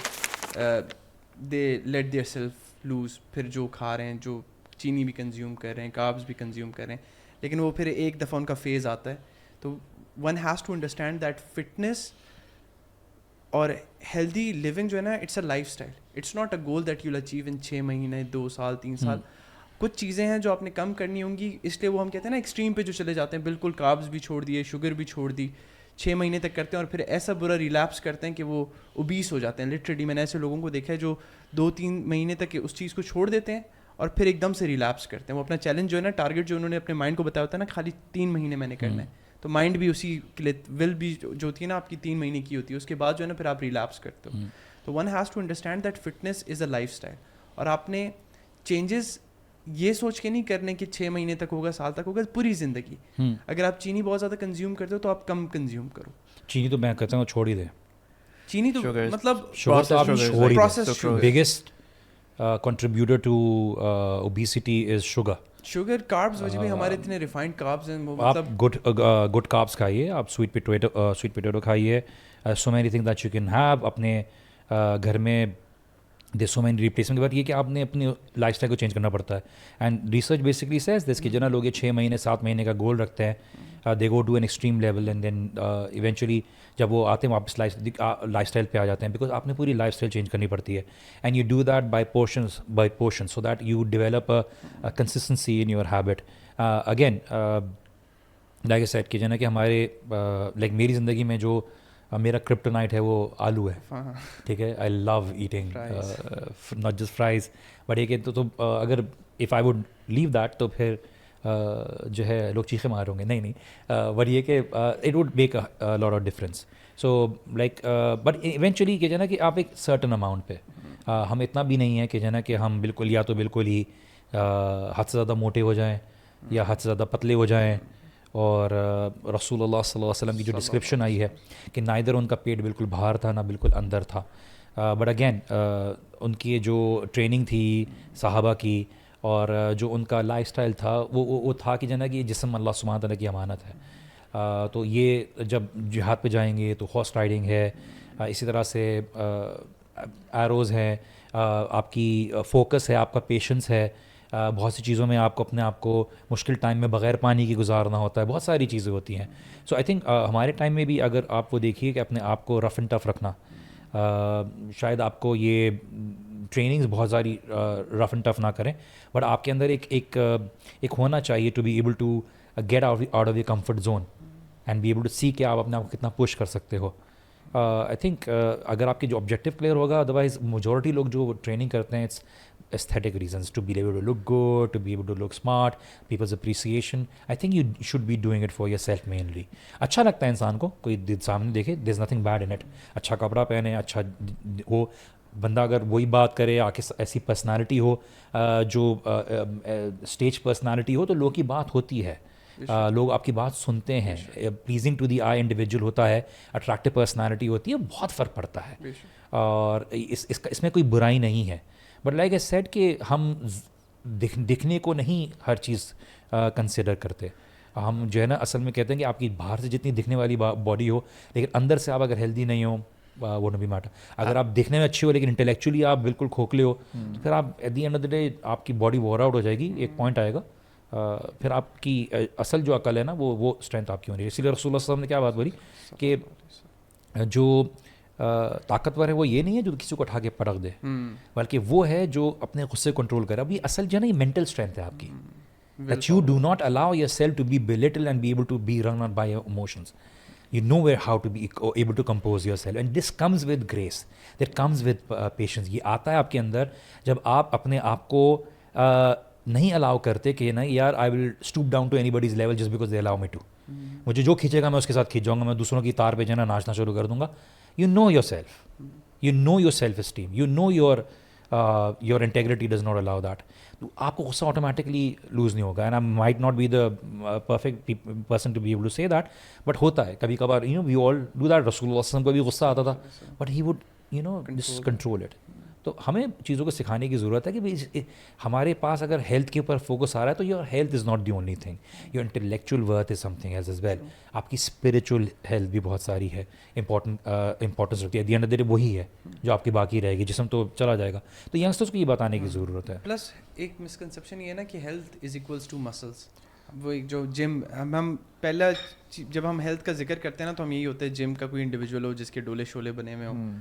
they let their self loose. پھر جو کھا رہے ہیں, جو چینی بھی کنزیوم کر رہے ہیں, کاربز بھی کنزیوم کر رہے ہیں, لیکن وہ پھر ایک دفعہ ان کا فیز آتا ہے. تو one has to understand that fitness اور ہیلدی لیونگ جو ہے نا, it's a lifestyle. It's not a goal that you will achieve in 6 مہینے, 2 سال, 3 سال. کچھ چیزیں ہیں جو آپ نے کم کرنی ہوں گی, اس لیے وہ ہم کہتے ہیں نا ایکسٹریم پہ جو چلے جاتے ہیں, بالکل کاربز بھی چھوڑ دیے, شوگر بھی چھوڑ دی, 6 مہینے تک کرتے ہیں اور پھر ایسا برا ریلیپس کرتے ہیں کہ وہ اوبیس ہو جاتے ہیں. لٹرلی میں نے ایسے لوگوں کو دیکھا ہے جو 2-3 مہینے تک اس چیز کو چھوڑ دیتے ہیں اور پھر ایک دم سے ریلیپس کرتے ہیں. وہ اپنا چیلنج جو ہے نا, ٹارگیٹ جو انہوں نے اپنے مائنڈ کو بتایا ہوتا ہے نا, خالی 3 مہینے میں نے کرنا ہے, تو مائنڈ بھی اسی کے لیے ول بھی جو ہوتی ہے نا آپ کی 3 مہینے کی ہوتی ہے, اس کے بعد جو ہے نا پھر آپ ریلیپس کرتے ہو. تو one has to understand that fitness is a lifestyle, اور آپ نے چینجز یہ سوچ کے نہیں کرنے کہ 6 مہینے تک ہوگا, سال تک ہوگا, پوری زندگی. اگر آپ چینی بہت زیادہ کنزیوم کرتے ہو تو آپ کم کنزیوم کرو. چینی تو میں کہتا ہوں چھوڑ ہی دیں. چینی تو مطلب شوگر تو آپ چھوڑ ہی دیں. Biggest contributor to obesity is sugar. Sugar, carbs, وجہ بھی ہمارے اتنے ریفائنڈ کاربز ہیں. آپ گڈ کاربس کھائیے, آپ سویٹ پوٹیٹو کھائیے, so many thing that you can have. اپنے گھر میں دیر سو مینی ریپلیسمنٹ. کے بعد یہ کہ آپ نے اپنی لائف اسٹائل کو چینج کرنا پڑتا ہے. And research basically says this کہ جنا لوگ یہ 6 مہینے 7 مہینے کا گول رکھتے ہیں, they go to an extreme level and then eventually جب وہ آتے ہیں واپس لائف اسٹائل پہ آ جاتے ہیں, بیکاز آپ نے پوری لائف اسٹائل چینج کرنی پڑتی ہے. And you do that by portion so that you develop consistency in your habit. Again like a set کہ جو ہے نا کہ ہمارے لائک میری زندگی میں جو میرا کرپٹونائٹ ہے وہ آلو ہے, ٹھیک ہے. I love eating not just fries, but یہ کہ تو اگر if I would leave that تو پھر جو ہے لوگ چیخیں مار ہوں گے. نہیں بٹ یہ کہ it would make a lot of difference. So like but eventually کہ جو ہے نا کہ آپ ایک سرٹن اماؤنٹ پہ, ہم اتنا بھی نہیں ہے کہ جو ہے نا کہ ہم بالکل یا تو بالکل ہی حد سے زیادہ موٹے ہو جائیں یا حد سے زیادہ پتلے ہو جائیں. اور رسول اللہ صلی اللہ علیہ وسلم کی جو ڈسکرپشن آئی ہے کہ نہ ادھر ان کا پیٹ بالکل باہر تھا نہ بالکل اندر تھا, بٹ اگین ان کی جو ٹریننگ تھی صحابہ کی اور جو ان کا لائف اسٹائل تھا وہ تھا کہ جنا کہ یہ جسم اللہ سبحانہ تعالیٰ کی امانت ہے. تو یہ جب جہاد پہ جائیں گے تو ہارس رائڈنگ ہے, اسی طرح سے ایروز ہیں, آپ کی فوکس ہے, آپ کا پیشنس ہے, بہت سی چیزوں میں آپ کو اپنے آپ کو مشکل ٹائم میں بغیر پانی کی گزارنا ہوتا ہے, بہت ساری چیزیں ہوتی ہیں. سو آئی تھنک ہمارے ٹائم میں بھی اگر آپ وہ دیکھیے کہ اپنے آپ کو رف اینڈ ٹف رکھنا, شاید آپ کو یہ ٹریننگز بہت ساری رف اینڈ ٹف نہ کریں, بٹ آپ کے اندر ایک ہونا چاہیے to be able to get out of your comfort zone and be able to see کہ آپ اپنے آپ کو کتنا پش کر سکتے ہو. آئی تھنک اگر آپ کی جو آبجیکٹیو کلیئر ہوگا, ادروائز میجورٹی لوگ جو ٹریننگ کرتے ہیں it's aesthetic reasons, to be able to look good, to be able to look smart, people's appreciation. I think you should be doing it for yourself mainly. اچھا لگتا ہے انسان کو, کوئی سامنے دیکھے, there's nothing bad in it. اچھا کپڑا پہنے, اچھا ہو بندہ, اگر وہی بات کرے, آ کے ایسی پرسنالٹی ہو جو اسٹیج پرسنالٹی ہو, تو لوگوں کی بات ہوتی ہے, لوگ آپ کی بات سنتے ہیں, pleasing to the eye individual ہوتا ہے, اٹریکٹیو پرسنالٹی ہوتی ہے, بہت فرق پڑتا ہے. اور اس میں کوئی برائی نہیں ہے. بٹ لائک اے سیٹ کہ ہم دکھنے کو نہیں ہر چیز کنسیڈر کرتے. ہم جو ہے نا اصل میں کہتے ہیں کہ آپ کی باہر سے جتنی دکھنے والی باڈی ہو, لیکن اندر سے آپ اگر ہیلدی نہیں ہو, وہ بھی میٹر. اگر آپ دیکھنے میں اچھے ہو لیکن انٹلیکچولی آپ بالکل کھوکھلے ہو, تو پھر آپ at the end of the day آپ کی باڈی وور آؤٹ ہو جائے گی. ایک پوائنٹ آئے گا, پھر آپ کی اصل جو عقل ہے نا وہ اسٹرینتھ آپ کی ہونی ہے. اسی لیے رسول اللہ صلی اللہ علیہ وسلم نے کیا بات بولی کہ جو طاقتور ہے وہ یہ نہیں ہے جو کسی کو اٹھا کے پٹک دے, بلکہ وہ ہے جو اپنے غصے کنٹرول کرے. اب یہ اصل جو ہے نا یہ مینٹل اسٹرینتھ ہے آپ کی, that you do not allow yourself to be belittle and be able to be run on by your emotions. You know how to be able to compose yourself, and this comes with grace, that comes with patience. یہ آتا ہے آپ کے اندر جب آپ اپنے آپ کو نہیں الاؤ کرتے کہ نا یار I will stoop down to anybody's level just because they allow me to. مجھے جو کھینچے گا میں اس کے ساتھ کھینچ جاؤں گا, میں دوسروں کی تار پہ جو ہے نا ناچنا شروع کر دوں گا. You know yourself, you know your self-esteem, you know your integrity does not allow that. تو آپ کو غصہ آٹومیٹکلی لوز نہیں ہوگا. And I might not be the perfect person to be able to say that, but ہوتا ہے کبھی کبھار. You know we all do that. رسول اللہ صلی اللہ علیہ وسلم کو بھی غصہ آتا تھا, but he would just control it. تو ہمیں چیزوں کو سکھانے کی ضرورت ہے کہ ہمارے پاس اگر ہیلتھ کے اوپر فوکس آ رہا ہے تو your health is not the only thing, your intellectual worth is something as well. آپ کی اسپریچول ہیلتھ بھی بہت ساری ہے, امپورٹنس رکھتی ہے. دی اینڈ آف دی ڈے وہی ہے جو آپ کی باقی رہے گی, جسم تو چلا جائے گا. تو ینگسٹرس کو یہ بتانے کی ضرورت ہے. پلس ایک مسکنسیپشن یہ ہے نا کہ health is equals to muscles. وہ ایک جو جم, ہم پہلا جب ہم ہیلتھ کا ذکر کرتے ہیں نا تو ہم یہی ہوتے ہیں جم کا کوئی انڈیویجول ہو جس کے ڈولے شولے بنے ہوئے ہوں,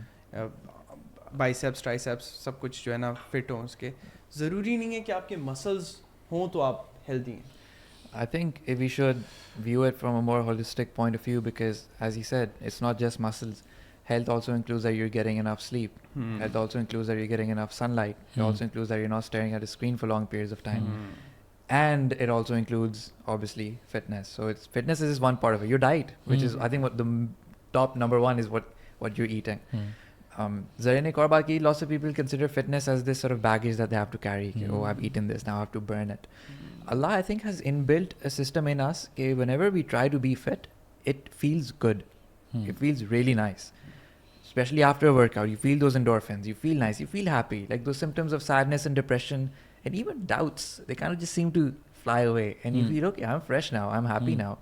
بائیسیپس ٹرائیسیپس سب کچھ جو ہے نا فٹ ہوں اس کے. ضروری نہیں ہے کہ آپ کے مسلز ہوں تو آپ ہیلدی ہیں. I think if we should view it from a more holistic point of view, because as he said, it's not just muscles. Health also includes that you're getting enough sleep. Health also includes that you're getting enough sunlight. It also includes that you're not staring at a screen for long periods of time. And it also includes, obviously, fitness. So fitness is one part of it. Your diet, which is, I think, what the top number one is what you're eating. Zarine Korbaki, lots of people consider fitness as this sort of baggage that they have to carry. Oh, I've eaten this, now I have to burn it. Allah, I think, has inbuilt a system in us that whenever we try to be fit, it feels good. It feels really nice. Especially after a workout, you feel those endorphins, you feel nice, you feel happy. Like those symptoms of sadness and depression and even doubts, they kind of just seem to fly away. And you feel, okay, I'm fresh now, I'm happy now.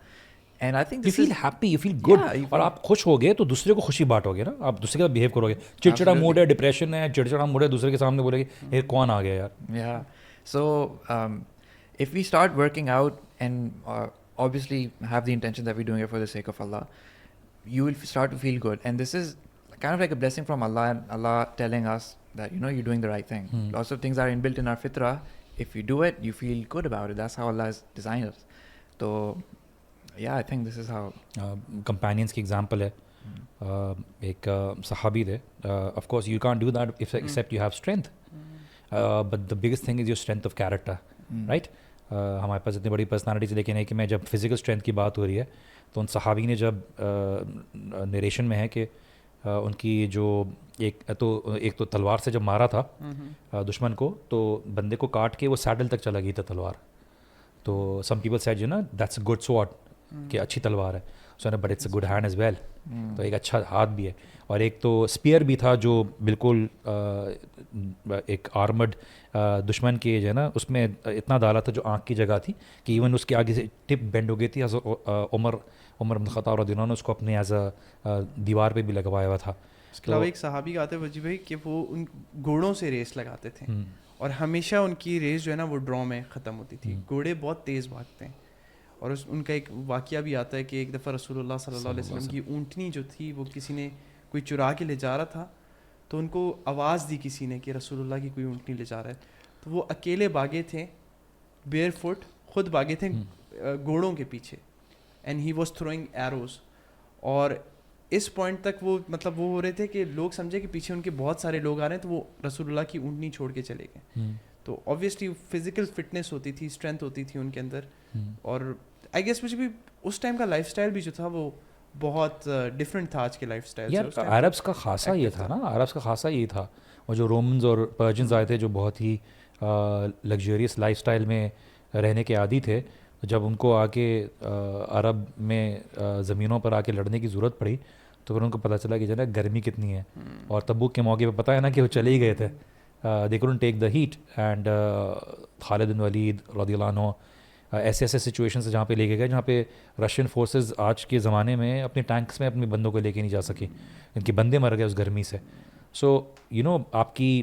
And I think you feel happy, you feel good. اور آپ خوش ہو گئے تو دوسرے کو خوشی بانٹو گے نا, آپ دوسرے کے ساتھ بہیو کرو گے. چڑچڑا موڈ ہے, ڈپریشن ہے, چڑچڑا موڈ ہے, دوسرے کے سامنے بولے گے یہ کون آ گیا یار. Yeah. So if we start working out and obviously have the intention that we're doing it for the sake of Allah, you will start to feel good. And this is kind of like a blessing from Allah, and Allah telling us that, you know, you're doing the right thing. Lots of things are inbuilt in our fitrah. If you do it, you feel good about it. That's how Allah has designed us. So yeah, I think this is how companions کی example ہے. ایک صحابی تھے. Of course you can't do that except you have strength. But the biggest thing is your strength of character, right? ہمارے پاس اتنی بڑی personality سے, لیکن ہے کہ میں جب فزیکل اسٹرینتھ کی بات ہو رہی ہے تو ان صحابی نے جب نریشن میں ہے کہ ان کی جو ایک تو تلوار سے جب مارا تھا دشمن کو, تو بندے کو کاٹ کے وہ سیڈل تک چلا گئی تھا تلوار. تو some people said you know that's a good sword, کہ اچھی تلوار ہے. سو نا but it's a good hand as well, تو ایک اچھا ہاتھ بھی ہے. اور ایک تو اسپیئر بھی تھا جو بالکل ایک آرمڈ دشمن کے جو ہے نا اس میں اتنا ڈالا تھا جو آنکھ کی جگہ تھی کہ ایون اس کے آگے سے ٹپ بینڈ ہو گئی تھی. عمر بن خطاب رضی اللہ عنہ نے اس کو اپنے ایز اے دیوار پہ بھی لگوایا ہوا تھا. اس کے علاوہ ایک صحابی کا آتے وجی بھائی کہ وہ ان گھوڑوں سے ریس لگاتے تھے, اور ہمیشہ ان کی ریس جو ہے نا وہ ڈرا میں ختم ہوتی تھی. گھوڑے بہت تیز بھاگتے ہیں, اور ان کا ایک واقعہ بھی آتا ہے کہ ایک دفعہ رسول اللہ صلی اللہ علیہ وسلم کی اونٹنی جو تھی وہ کسی نے کوئی چرا کے لے جا رہا تھا, تو ان کو آواز دی کسی نے کہ رسول اللہ کی کوئی اونٹنی لے جا رہا ہے. تو وہ اکیلے بھاگے تھے, بیئر فٹ خود بھاگے تھے گھوڑوں کے پیچھے, and he was throwing arrows. اور اس پوائنٹ تک وہ مطلب وہ ہو رہے تھے کہ لوگ سمجھے کہ پیچھے ان کے بہت سارے لوگ آ رہے ہیں, تو وہ رسول اللہ کی اونٹنی چھوڑ کے چلے گئے. تو آبویسلی فزیکل فٹنس ہوتی تھی, اسٹرینتھ ہوتی تھی ان کے اندر. اور آئی گیس مجھے بھی اس ٹائم کا لائف اسٹائل بھی جو تھا وہ بہت ڈفرینٹ تھا آج کے لائف اسٹائل سے. عربس کا خاصا یہ تھا نا, عربس کا خاصا یہ تھا. اور جو رومنز اور پرجنز آئے تھے جو بہت ہی لگژریس لائف اسٹائل میں رہنے کے عادی تھے, جب ان کو آ کے عرب میں زمینوں پر آ کے لڑنے کی ضرورت پڑی تو پھر ان کو پتہ چلا کہ جو ہے نا گرمی کتنی ہے. اور تبوک کے موقع پہ پتہ ہے نا کہ وہ چلے ہی گئے تھے, they couldn't take the heat. And Khalid bin Walid رضی اللہ عنہ ایسے سچویشن جہاں پہ لے کے گئے جہاں پہ رشین فورسز آج کے زمانے میں اپنے ٹینکس میں اپنے بندوں کو لے کے نہیں جا سکی, ان کے بندے مر گئے اس گرمی سے. سو یو نو آپ کی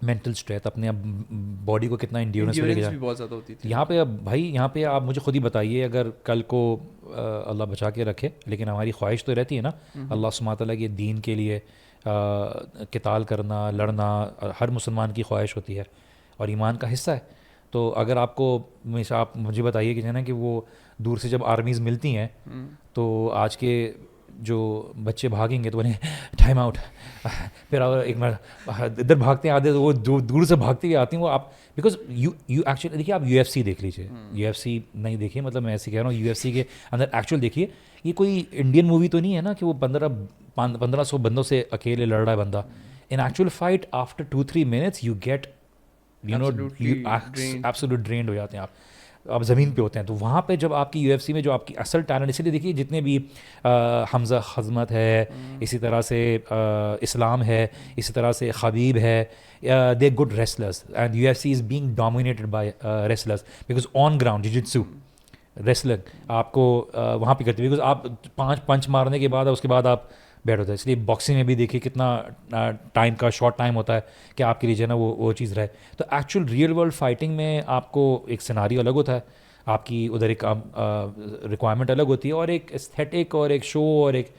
مینٹل اسٹرینتھ, اپنے باڈی کو کتنا انڈیورنس لے کے جائیں بہت زیادہ ہوتی تھی. یہاں پہ اب بھائی یہاں پہ آپ مجھے خود ہی بتائیے, اگر کل کو اللہ بچا کے رکھے, لیکن ہماری خواہش تو رہتی ہے نا اللہ سبحانہ تعالیٰ کے دین کے لیے قتال کرنا, لڑنا, ہر مسلمان کی خواہش ہوتی ہے اور ایمان کا حصہ ہے. تو اگر آپ کو ہمیشہ آپ مجھے بتائیے کہ جو ہے نا کہ وہ دور سے جب آرمیز ملتی ہیں تو آج کے جو بچے بھاگیں گے تو انہیں ٹائم آؤٹ, پھر ایک بار ادھر بھاگتے ہیں آدھے, وہ جو دور سے بھاگتے ہوئے آتی ہیں وہ آپ, بیکاز یو ایکچولی دیکھیے, آپ یو ایف سی دیکھ لیجیے, یو ایف سی نہیں دیکھیے, مطلب میں ایسے کہہ رہا ہوں یو ایف سی کے اندر ایکچوئل دیکھیے, یہ کوئی انڈین مووی تو نہیں ہے نا کہ وہ 1500 بندوں سے اکیلے لڑ رہا ہے بندہ. In actual fight after 2-3 minutes you get you know absolute drained ہو جاتے ہیں آپ زمین پہ ہوتے ہیں. تو وہاں پہ جب آپ کی یو ایف سی میں جو آپ کی اصل ٹیلنٹ, اسی لیے دیکھیے جتنے بھی حمزہ حزمت ہے, اسی طرح سے اسلام ہے, اسی طرح سے خبیب ہے, they good wrestlers, and U F C is being dominated by wrestlers because on ground jujitsu wrestling آپ کو وہاں پہ کرتے ہیں, بیکاز آپ 5 پنچ مارنے کے بعد اس کے بعد آپ بیٹھ ہوتا ہے. اس لیے باکسنگ میں بھی دیکھیے کتنا ٹائم کا شارٹ ٹائم ہوتا ہے کہ آپ کے لیے جو ہے نا وہ چیز رہے. تو ایکچوئل ریئل ورلڈ فائٹنگ میں آپ کو ایک سیناریو الگ ہوتا ہے, آپ کی ادھر ایک ریکوائرمنٹ الگ ہوتی ہے, اور ایک ایستھیٹک اور ایک شو اور ایک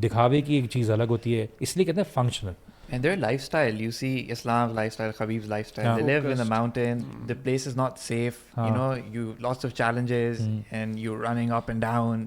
دکھاوے کی ایک چیز الگ ہوتی ہے. اس لیے کہتے ہیں functional. And their lifestyle, you see Islam's lifestyle, Khabib's lifestyle. Yeah. They live in the Focused. mountain. The place is not safe. Haan. You know, you lots of challenges, and you're running up and down.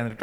And just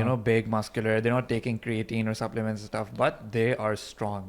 you know big, muscular. They're not taking creatine or supplements and stuff, but they are strong.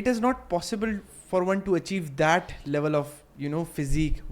it is not possible for one to achieve that level of you know physique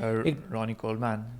Ronnie Coleman.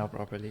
now properly.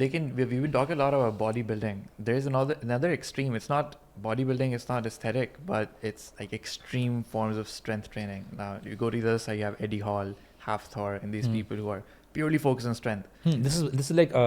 Lekin, we've been talking a lot about bodybuilding. There is another extreme. It's not bodybuilding. It's not aesthetic, but it's like extreme forms of strength training. Now you go to the other side. You have Eddie Hall, Hafthor, and these people who are purely focused on strength. this is like a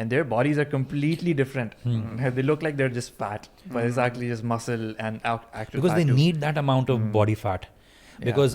And their bodies are completely different. They look like they're just fat, but it's actually just muscle and actual Because fat they too. need that amount of body fat. Because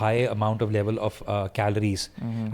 high amount of level of calories.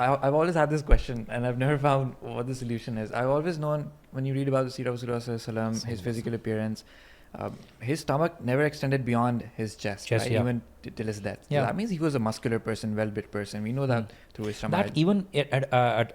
I've always had this question and I've never found what the solution is. I've always known when you read about the Seerah of Rasulullah, his physical appearance, his stomach never extended beyond his chest, right? yeah. Even till his death. So Yeah. that means he was a muscular person, well-built person. We know that through his stomach. That even at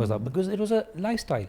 was because it was a lifestyle.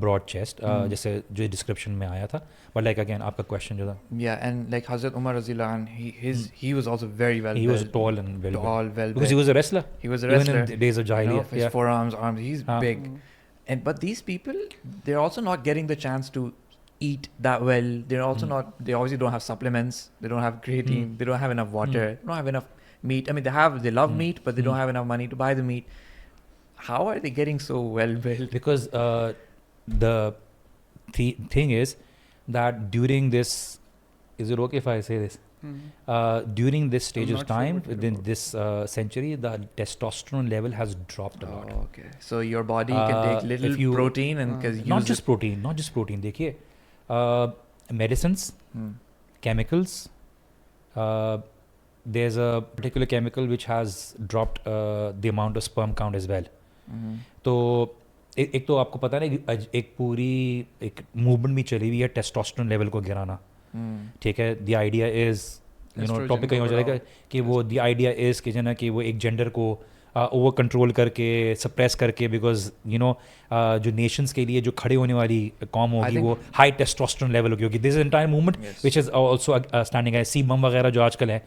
Broad chest, جیسے جو description میں آیا تھا. But like again آپ کا question جو تھا, Yeah, and like Hazrat Umar Razila, he was also very well he was built. tall and well Tall, well because he built. was a wrestler. He was a Even wrestler. in the days of Jahiliyyah. His Yeah. forearms, arms, he's Haan. big. And but these people, they're also not getting the chance to eat that well. They're also not. They obviously don't have supplements. They don't have creatine. They don't have enough water. They don't have enough meat. I mean, they love meat, but they don't have enough money to buy the meat. How are they getting so well built? Because the thing is that during this, is it okay if I say this? During this stage I'm of not sure time, what you're within about. this century, the testosterone level has dropped a lot. Oh, okay. So your body can take little if you- protein and use Not it. just protein. دیکھیے medicines, chemicals, there's a particular chemical which has dropped the amount of sperm count as well. تو ایک تو آپ کو پتہ ہے ایک پوری ایک موومنٹ بھی چلی ہوئی ہے ٹیسٹوسٹرون لیول کو گرانا. ٹھیک ہے, دی آئیڈیا از ٹاپک کہیں ہو جائے گا کہ وہ دی آئیڈیا از کہ جو نا کہ وہ ایک جینڈر کو اوور کنٹرول کر کے سپریس کر کے, بیکاز جو نیشنس کے لیے جو کھڑے ہونے والی قوم ہوگی وہ ہائی ٹیسٹوسٹرون لیول ہوگی. This is entire movement which is also standing ہے. سی بم وغیرہ جو آج کل ہیں,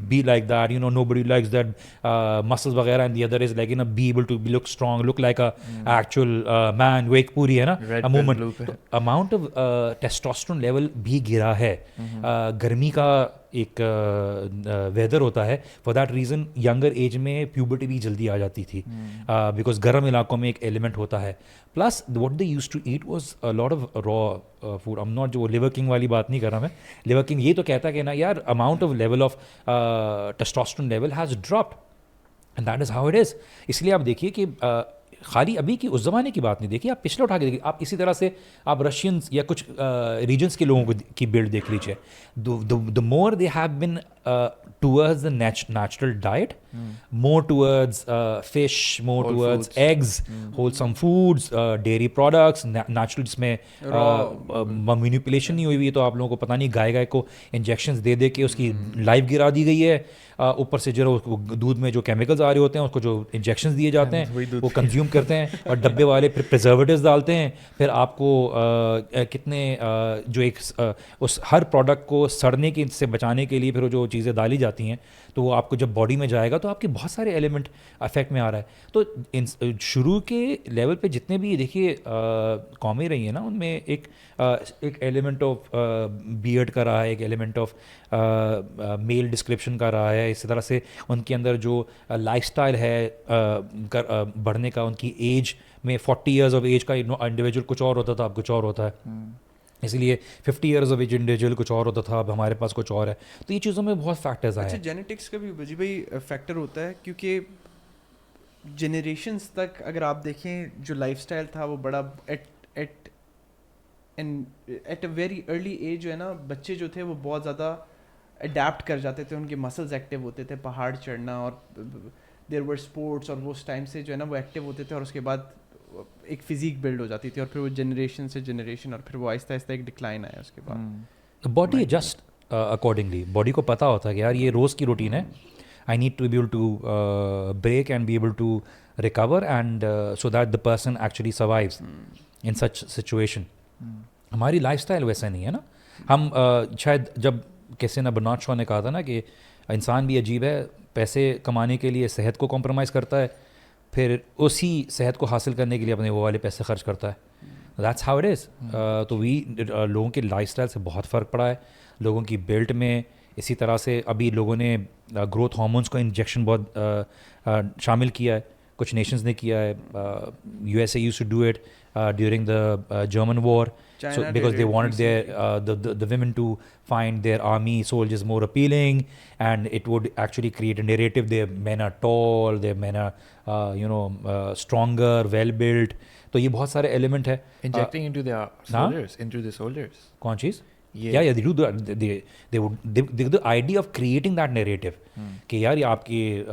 be like that, nobody likes that muscles وغیرہ, and the other is like be able to look strong, look like actual man. وہ ایک پوری ہے نا movement. Amount of testosterone level بھی گرا ہے. گرمی کا ایک ویدر ہوتا ہے, for that reason younger age میں پیوبرٹی بھی جلدی آ جاتی تھی, بیکاز گرم علاقوں میں ایک ایلیمنٹ ہوتا ہے. Plus what they used to eat was lot of raw food. Um not, جو لیور کنگ والی بات نہیں کر رہا میں. لیور کنگ یہ تو کہتا ہے کہ نا یار amount of level of testosterone level has dropped, and that is how it is. اس لیے آپ دیکھیے کہ خالی ابھی کی اس زمانے کی بات نہیں, دیکھیے آپ پچھلے اٹھا کے دیکھیے, آپ اسی طرح سے آپ رشینس یا کچھ ریجنس کے لوگوں کی بلڈ دیکھ لیجیے. the more they have been towards the natural diet, more towards fish, more Whole towards foods. eggs, wholesome foods, dairy products, natural, جس میں manipulation نہیں ہوئی ہوئی, تو آپ لوگوں کو پتہ نہیں گائے کو انجیکشنز دے دے کے اس کی لائف گرا دی گئی ہے. اوپر سے جو دودھ میں جو کیمیکلز آ رہے ہوتے ہیں اس کو جو انجیکشنز دیے جاتے ہیں وہ کنزیوم کرتے ہیں, اور ڈبے والے پھر پریزرویٹیوز ڈالتے ہیں. پھر آپ کو کتنے جو ایک اس ہر پروڈکٹ کو سڑنے کے سے بچانے کے لیے پھر جو چیزیں ڈالی جاتی ہیں, تو وہ آپ کو جب باڈی میں جائے گا تو آپ کے بہت سارے ایلیمنٹ افیکٹ میں آ رہا ہے. تو شروع کے لیول پہ جتنے بھی دیکھیے قومیں رہی ہیں نا, ان میں ایک ایلیمنٹ آف بیئرڈ کا رہا ہے, ایک ایلیمنٹ آف میل ڈسکرپشن کا رہا ہے. اسی طرح سے ان کے اندر جو لائف اسٹائل ہے بڑھنے کا, ان کی ایج میں 40 ایئرز آف ایج کا انڈیویجول کچھ اور ہوتا تھا, اب کچھ اور ہوتا ہے. اس لیے 50 ایئرز آف ایج انڈیویجول کچھ اور ہوتا تھا, اب ہمارے پاس کچھ اور ہے. تو یہ چیزوں میں بہت فیکٹرز آئے ہیں. اچھا, جینیٹکس کا بھی وجی بھائی فیکٹر ہوتا ہے, کیونکہ جنریشنز تک اگر آپ دیکھیں جو لائف اسٹائل تھا وہ بڑا at a very early age جو ہے نا, بچے جو تھے وہ بہت زیادہ اڈیپٹ کر جاتے تھے, ان کے مسلز ایکٹیو ہوتے تھے, پہاڑ چڑھنا اور دیر ور اسپورٹس, اور وہ اس ٹائم سے جو ہے نا وہ ایکٹیو ہوتے تھے, اور اس کے بعد ایک فزیک بلڈ ہو جاتی تھی, اور پھر وہ جنریشن سے جنریشن, اور پھر وہ آہستہ آہستہ ایک ڈکلائن آیا اس کے بعد. باڈی ایڈجسٹ اکارڈنگلی, باڈی کو پتہ ہوتا ہے کہ یار یہ روز کی روٹین ہے, I need to be able to break and be able to recover, and so that the person actually survives in such situation. ہماری لائف اسٹائل ویسا نہیں ہے نا. ہم شاید جب کسی نے برنارڈ شاء نے کہا تھا نا کہ انسان بھی عجیب ہے, پیسے کمانے کے لیے صحت کو کمپرومائز کرتا ہے, پھر اسی صحت کو حاصل کرنے کے لیے اپنے وہ والے پیسے خرچ کرتا ہے. دیٹس ہاؤ اٹ از. تو لوگوں کی لائف اسٹائل سے بہت فرق پڑا ہے, لوگوں کی بلٹ میں. اسی طرح سے ابھی لوگوں نے گروتھ ہارمونس کا انجیکشن بہت شامل کیا ہے, کچھ نیشنز نے کیا ہے. U S A used to do it during the German war, so because they wanted the women to find their army soldiers more appealing, and it would actually create a narrative their men are tall, their men are stronger, well built. تو یہ بہت سارے element ہے injecting into their soldiers, into the soldiers. کون چیز Yeah, they do the idea of creating that narrative کہ یار یہ آپ کی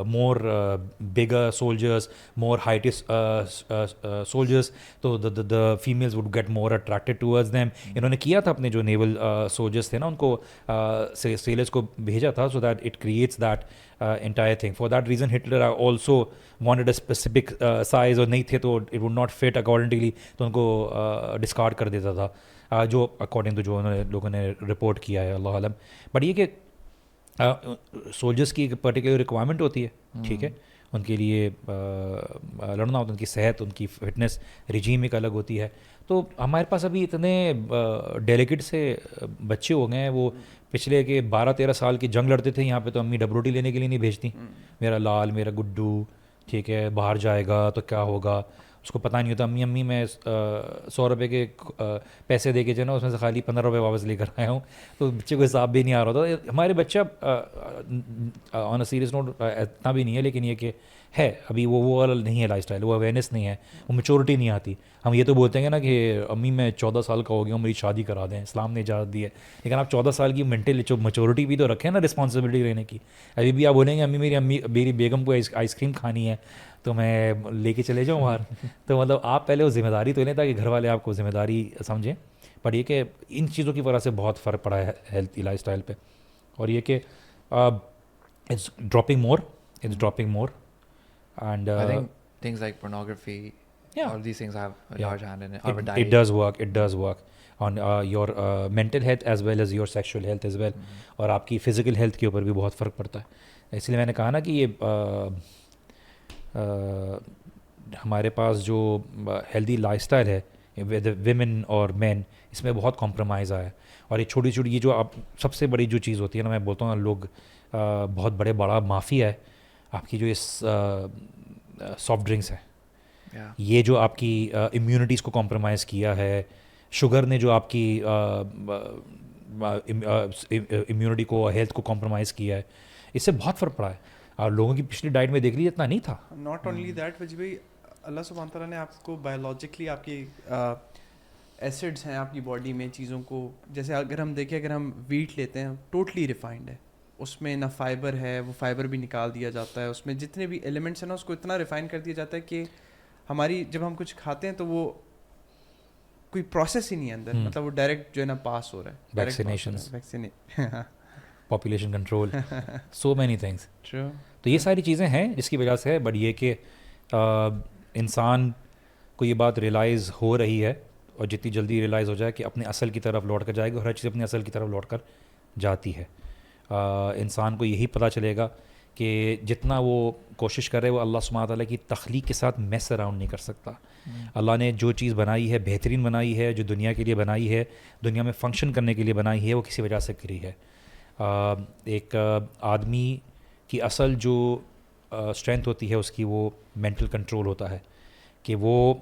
more bigger soldiers, more heightest soldiers, تو the females would get more attracted towards them. انہوں نے کیا تھا اپنے جو نیول soldiers تھے نا ان کو sailors کو بھیجا تھا so that it creates that entire thing. For that reason Hitler also wanted a specific size, اور نہیں تھے تو it would not fit accordingly, تو ان کو discard کر دیتا تھا جو اکارڈنگ ٹو جو انہوں نے لوگوں نے رپورٹ کیا ہے, اللہ عالم. بٹ یہ کہ سولجرس کی ایک پرٹیکولر ریکوائرمنٹ ہوتی ہے, ٹھیک ہے, ان کے لیے لڑنا ہوتا ہے, ان کی صحت, ان کی فٹنس رجیم ایک الگ ہوتی ہے. تو ہمارے پاس ابھی اتنے ڈیلیکٹ سے بچے ہو گئے ہیں, وہ پچھلے کہ 12-13 سال کی جنگ لڑتے تھے یہاں پہ, تو امی ڈب روٹی لینے کے لیے نہیں بھیجتی, میرا لال, میرا گڈو, ٹھیک ہے, باہر جائے گا تو کیا ہوگا, اس کو پتہ نہیں ہوتا. امی میں 100 روپے کے پیسے دے کے جو ہے نا اس میں سے خالی 15 روپے واپس لے کر آیا ہوں, تو بچے کو حساب بھی نہیں آ رہا تھا. ہمارے بچہ آن اے سیریس نوٹ اتنا بھی نہیں ہے, لیکن یہ کہ ہے ابھی وہ والا نہیں ہے لائف اسٹائل, وہ اویئرنیس نہیں ہے, وہ میچورٹی نہیں آتی. ہم یہ تو بولتے ہیں نا کہ امی میں 14 سال کا ہو گیا ہوں, میری شادی کرا دیں, اسلام نے اجازت دی ہے, لیکن آپ 14 سال کی مینٹل میچورٹی بھی تو رکھیں نا, رسپانسبلٹی لینے کی. ابھی بھی آپ بولیں گے میری بیگم کو آئس کریم کھانی ہے تو میں لے کے چلے جاؤں باہر, تو مطلب آپ پہلے وہ ذمہ داری تو لیں تاکہ گھر والے آپ کو ذمہ داری سمجھیں. پر یہ کہ ان چیزوں کی وجہ سے بہت فرق پڑا ہے ہیلتھی لائف اسٹائل پہ. اور یہ کہ it's dropping more and I think things like pornography, all these things have a large hand in it. It does work on your mental health as well as your sexual health as well. اور آپ کی physical health کے اوپر بھی بہت فرق پڑتا ہے. اس لیے میں نے کہا نا کہ یہ ہمارے پاس جو ہیلدی لائف اسٹائل ہے ویمن اور مین, اس میں بہت کمپرومائز آیا ہے. اور یہ چھوٹی یہ جو آپ سب سے بڑی جو چیز ہوتی ہے نا, میں بولتا ہوں لوگ بہت بڑا مافیا ہے آپ کی جو اس سافٹ ڈرنکس ہے, یہ جو آپ کی امیونٹیز کو کمپرومائز کیا ہے, شوگر نے جو آپ کی امیونٹی کو, ہیلتھ کو کمپرومائز کیا ہے, اس سے بہت فرق پڑا ہے. اور لوگوں کی پچھلی ڈائٹ میں دیکھ لیجیے اتنا نہیں تھا. ناٹ اونلی دیٹ وجہ بھائی, اللہ سبحانہ تعالیٰ نے آپ کو بایولوجیکلی آپ کی ایسڈس ہیں آپ کی باڈی میں, چیزوں کو جیسے اگر ہم دیکھیں, اگر ہم ویٹ لیتے ہیں ٹوٹلی ریفائنڈ ہے, اس میں نہ فائبر ہے, وہ فائبر بھی نکال دیا جاتا ہے, اس میں جتنے بھی ایلیمنٹس ہیں نا اس کو اتنا ریفائن کر دیا جاتا ہے کہ ہماری جب ہم کچھ کھاتے ہیں تو وہ کوئی پروسیس ہی نہیں ہے اندر, مطلب وہ ڈائریکٹ جو ہے نا پاس ہو رہا ہے. Vaccinations, population control, so many things. True. تو یہ ساری چیزیں ہیں جس کی وجہ سے ہے. بٹ یہ کہ انسان کو یہ بات ریئلائز ہو رہی ہے, اور جتنی جلدی ریئلائز ہو جائے کہ اپنے اصل کی طرف لوٹ کر جائے گا, ہر چیز اپنے اصل کی طرف لوٹ کر جاتی ہے. انسان کو یہی پتہ چلے گا کہ جتنا وہ کوشش کرے وہ اللہ سبحانہ تعالیٰ کی تخلیق کے ساتھ میس اراؤنڈ نہیں کر سکتا. اللہ نے جو چیز بنائی ہے, بہترین بنائی ہے, جو دنیا کے لیے بنائی ہے, دنیا میں فنکشن کرنے کے لیے بنائی ہے, وہ کسی وجہ سے کری ہے. ایک آدمی کی اصل جو اسٹرینتھ ہوتی ہے اس کی, وہ مینٹل کنٹرول ہوتا ہے, کہ وہ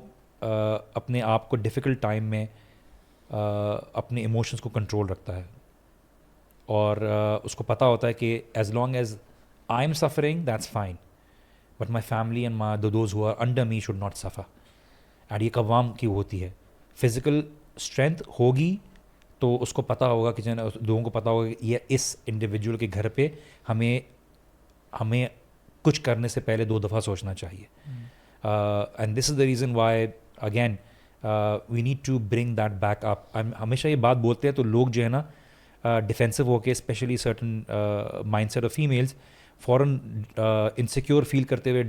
اپنے آپ کو ڈیفیکلٹ ٹائم میں اپنے ایموشنس کو کنٹرول رکھتا ہے, اور اس کو پتہ ہوتا ہے کہ as long as I am suffering that's fine, but my family and my those who are under me should not suffer. And یہ قوام کی ہوتی ہے. فزیکل اسٹرینتھ ہوگی تو اس کو پتہ ہوگا کہ لوگوں کو پتہ ہوگا کہ یہ اس انڈیویجول کے گھر پہ ہمیں کچھ کرنے سے پہلے 2 دفعہ سوچنا چاہیے. And this is the reason why again we need to bring that back up. ہمیشہ یہ بات بولتے ہیں تو لوگ جو ہے نا ڈیفینسو ہو کے, especially certain mind set of families, فوراً انسیکیور فیل کرتے ہوئے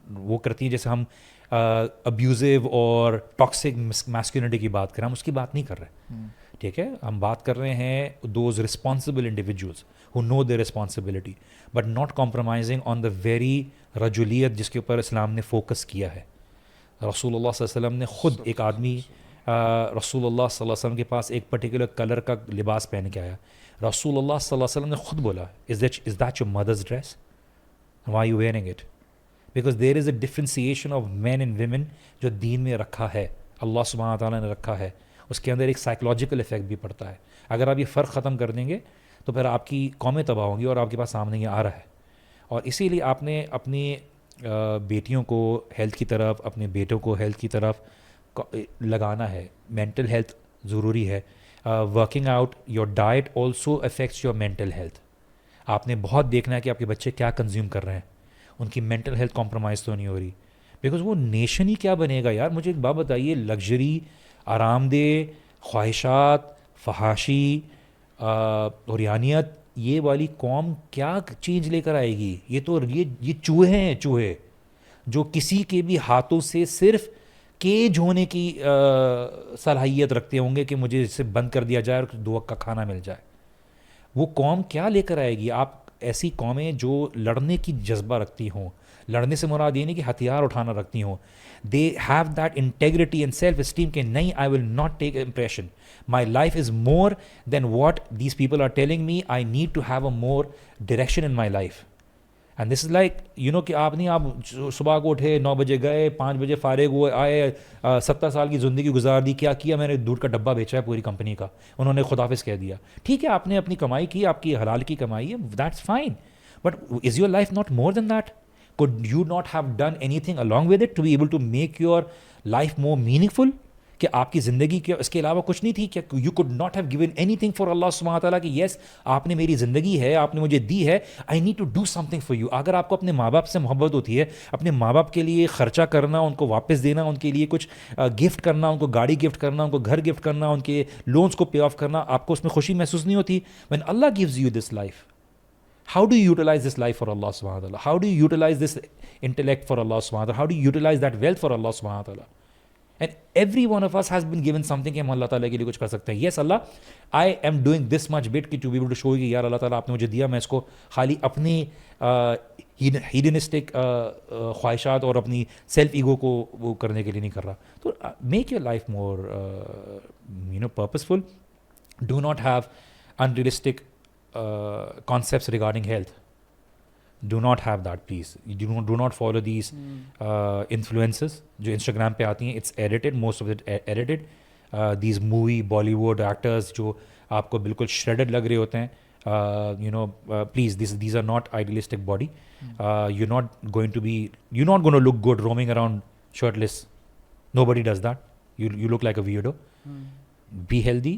وہ کرتی ہیں جیسے ہم ابیوزیو اور ٹاکسک میسکولینٹی کی بات کریں. ہم اس کی بات نہیں کر رہے, ٹھیک ہے, ہم بات کر رہے ہیں those responsible individuals who know their responsibility but not compromising on the very رجولیت جس کے اوپر اسلام نے فوکس کیا ہے. رسول اللہ صلی اللہ علیہ وسلم نے خود, ایک آدمی رسول اللہ صلی اللہ علیہ وسلم کے پاس ایک پرٹیکولر کلر کا لباس پہن کے آیا. رسول اللہ صلی اللہ علیہ وسلم نے خود بولا, is that your mother's dress? Why are you wearing it? Because there is a differentiation of men and women جو دین میں رکھا ہے, اللہ سبحانہ تعالیٰ نے رکھا ہے. اس کے اندر ایک سائیکولوجیکل افیکٹ بھی پڑتا ہے. اگر آپ یہ فرق ختم کر دیں گے تو پھر آپ کی قومیں تباہ ہوں گی, اور آپ کے پاس سامنے یہ آ رہا ہے. اور اسی لیے آپ نے اپنی بیٹیوں کو ہیلتھ کی طرف, اپنے بیٹوں کو ہیلتھ کی طرف لگانا ہے. مینٹل ہیلتھ ضروری ہے. Working out, your diet also affects your mental health. آپ نے بہت دیکھنا ہے کہ آپ کے بچے کیا کنزیوم کر رہے ہیں, ان کی مینٹل ہیلتھ کمپرومائز تو نہیں ہو رہی, بیکاز وہ نیشن ہی کیا بنے گا یار. مجھے ایک بات بتائیے, لگژری, آرام دہ, خواہشات, فحاشی, اوریانیت, یہ والی قوم کیا چینج لے کر آئے گی؟ یہ تو یہ چوہے ہیں, چوہے جو کسی کے بھی ہاتھوں سے صرف کیج ہونے کی صلاحیت رکھتے ہوں گے کہ مجھے اسے بند کر دیا جائے اور 2 وقت کا کھانا مل جائے. وہ قوم کیا لے کر آئے گی؟ آپ ایسی قومیں جو لڑنے کی جذبہ رکھتی ہوں, لڑنے سے مراد یہ نہیں کہ ہتھیار اٹھانا رکھتی ہوں, they have that integrity and self esteem کہ نہیں, I will not take impression, my life is more than what these people are telling me, I need to have a more direction in my life. And this is like کہ آپ صبح کو اٹھے, 9 بجے گئے, 5 بجے فارغ ہوئے, آئے, 70 سال کی زندگی گزار دی. کیا میں نے دودھ کا ڈبہ بیچا ہے پوری کمپنی کا, انہوں نے خداحافظ کہہ دیا. ٹھیک ہے, آپ نے اپنی کمائی کی, آپ کی حلال کی کمائی ہے, that's fine, but is your life not more than that? could you not have done anything along with it to be able to make your life more meaningful? کہ آپ کی زندگی کے اس کے علاوہ کچھ نہیں تھی؟ کہ you could not have given anything for Allah subhanahu wa ta'ala کہ yes آپ نے میری زندگی ہے, آپ نے مجھے دی ہے, I need to do something for you. اگر آپ کو اپنے ماں باپ سے محبت ہوتی ہے, اپنے ماں باپ کے لیے خرچہ کرنا, ان کو واپس دینا, ان کے لیے کچھ گفٹ کرنا, ان کو گاڑی گفٹ کرنا, ان کو گھر گفٹ کرنا, ان کے لونز کو پے آف کرنا, آپ کو اس میں خوشی محسوس نہیں ہوتی؟ when Allah gives you this life, how do you utilize this life for Allah subhanahu wa ta'ala? How do you utilize this intellect for Allah subhanahu wa ta'ala? How do you utilize that wealth for Allah subhanahu wa ta'ala? And every one of us has been given something کہ ہم اللہ تعالیٰ کے لیے کچھ کر سکتے ہیں. Yes Allah, I am doing this much bit to be able to show you کہ یار اللہ تعالیٰ آپ نے مجھے دیا, میں اس کو خالی اپنی ہیڈنسٹک خواہشات اور اپنی سیلف ایگو کو وہ کرنے کے لیے نہیں کر رہا. تو make your life more purposeful. Do not have unrealistic concepts regarding health. Do not have that, please. You do not follow these influences جو Instagram پہ آتی ہیں. It's edited, most of it edited. These movie Bollywood actors جو آپ کو بالکل shredded لگ رہے ہوتے ہیں, please, these are not idealistic body. You're not going to look good roaming around shirtless. Nobody does that. You look like a weirdo. Be healthy.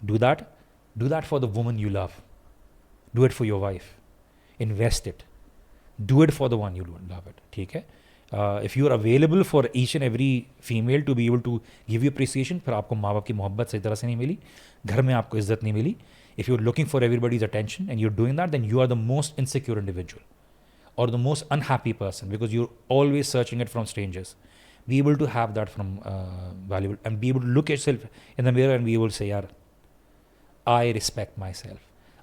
Do that for the woman you love. Do it for your wife. Invest it. Do it for the one you love it. ٹھیک ہے, if you are available for each and every female to be able to give you appreciation, پھر آپ کو ماں باپ کی محبت صحیح طرح سے نہیں ملی, گھر میں آپ کو عزت نہیں ملی. If you're looking for everybody's attention and you're doing that, then you are the most insecure individual or the most unhappy person because you're always searching it from strangers. Be able to have that from valuable and be able to look yourself in the mirror and be able to say, yaar, I respect myself.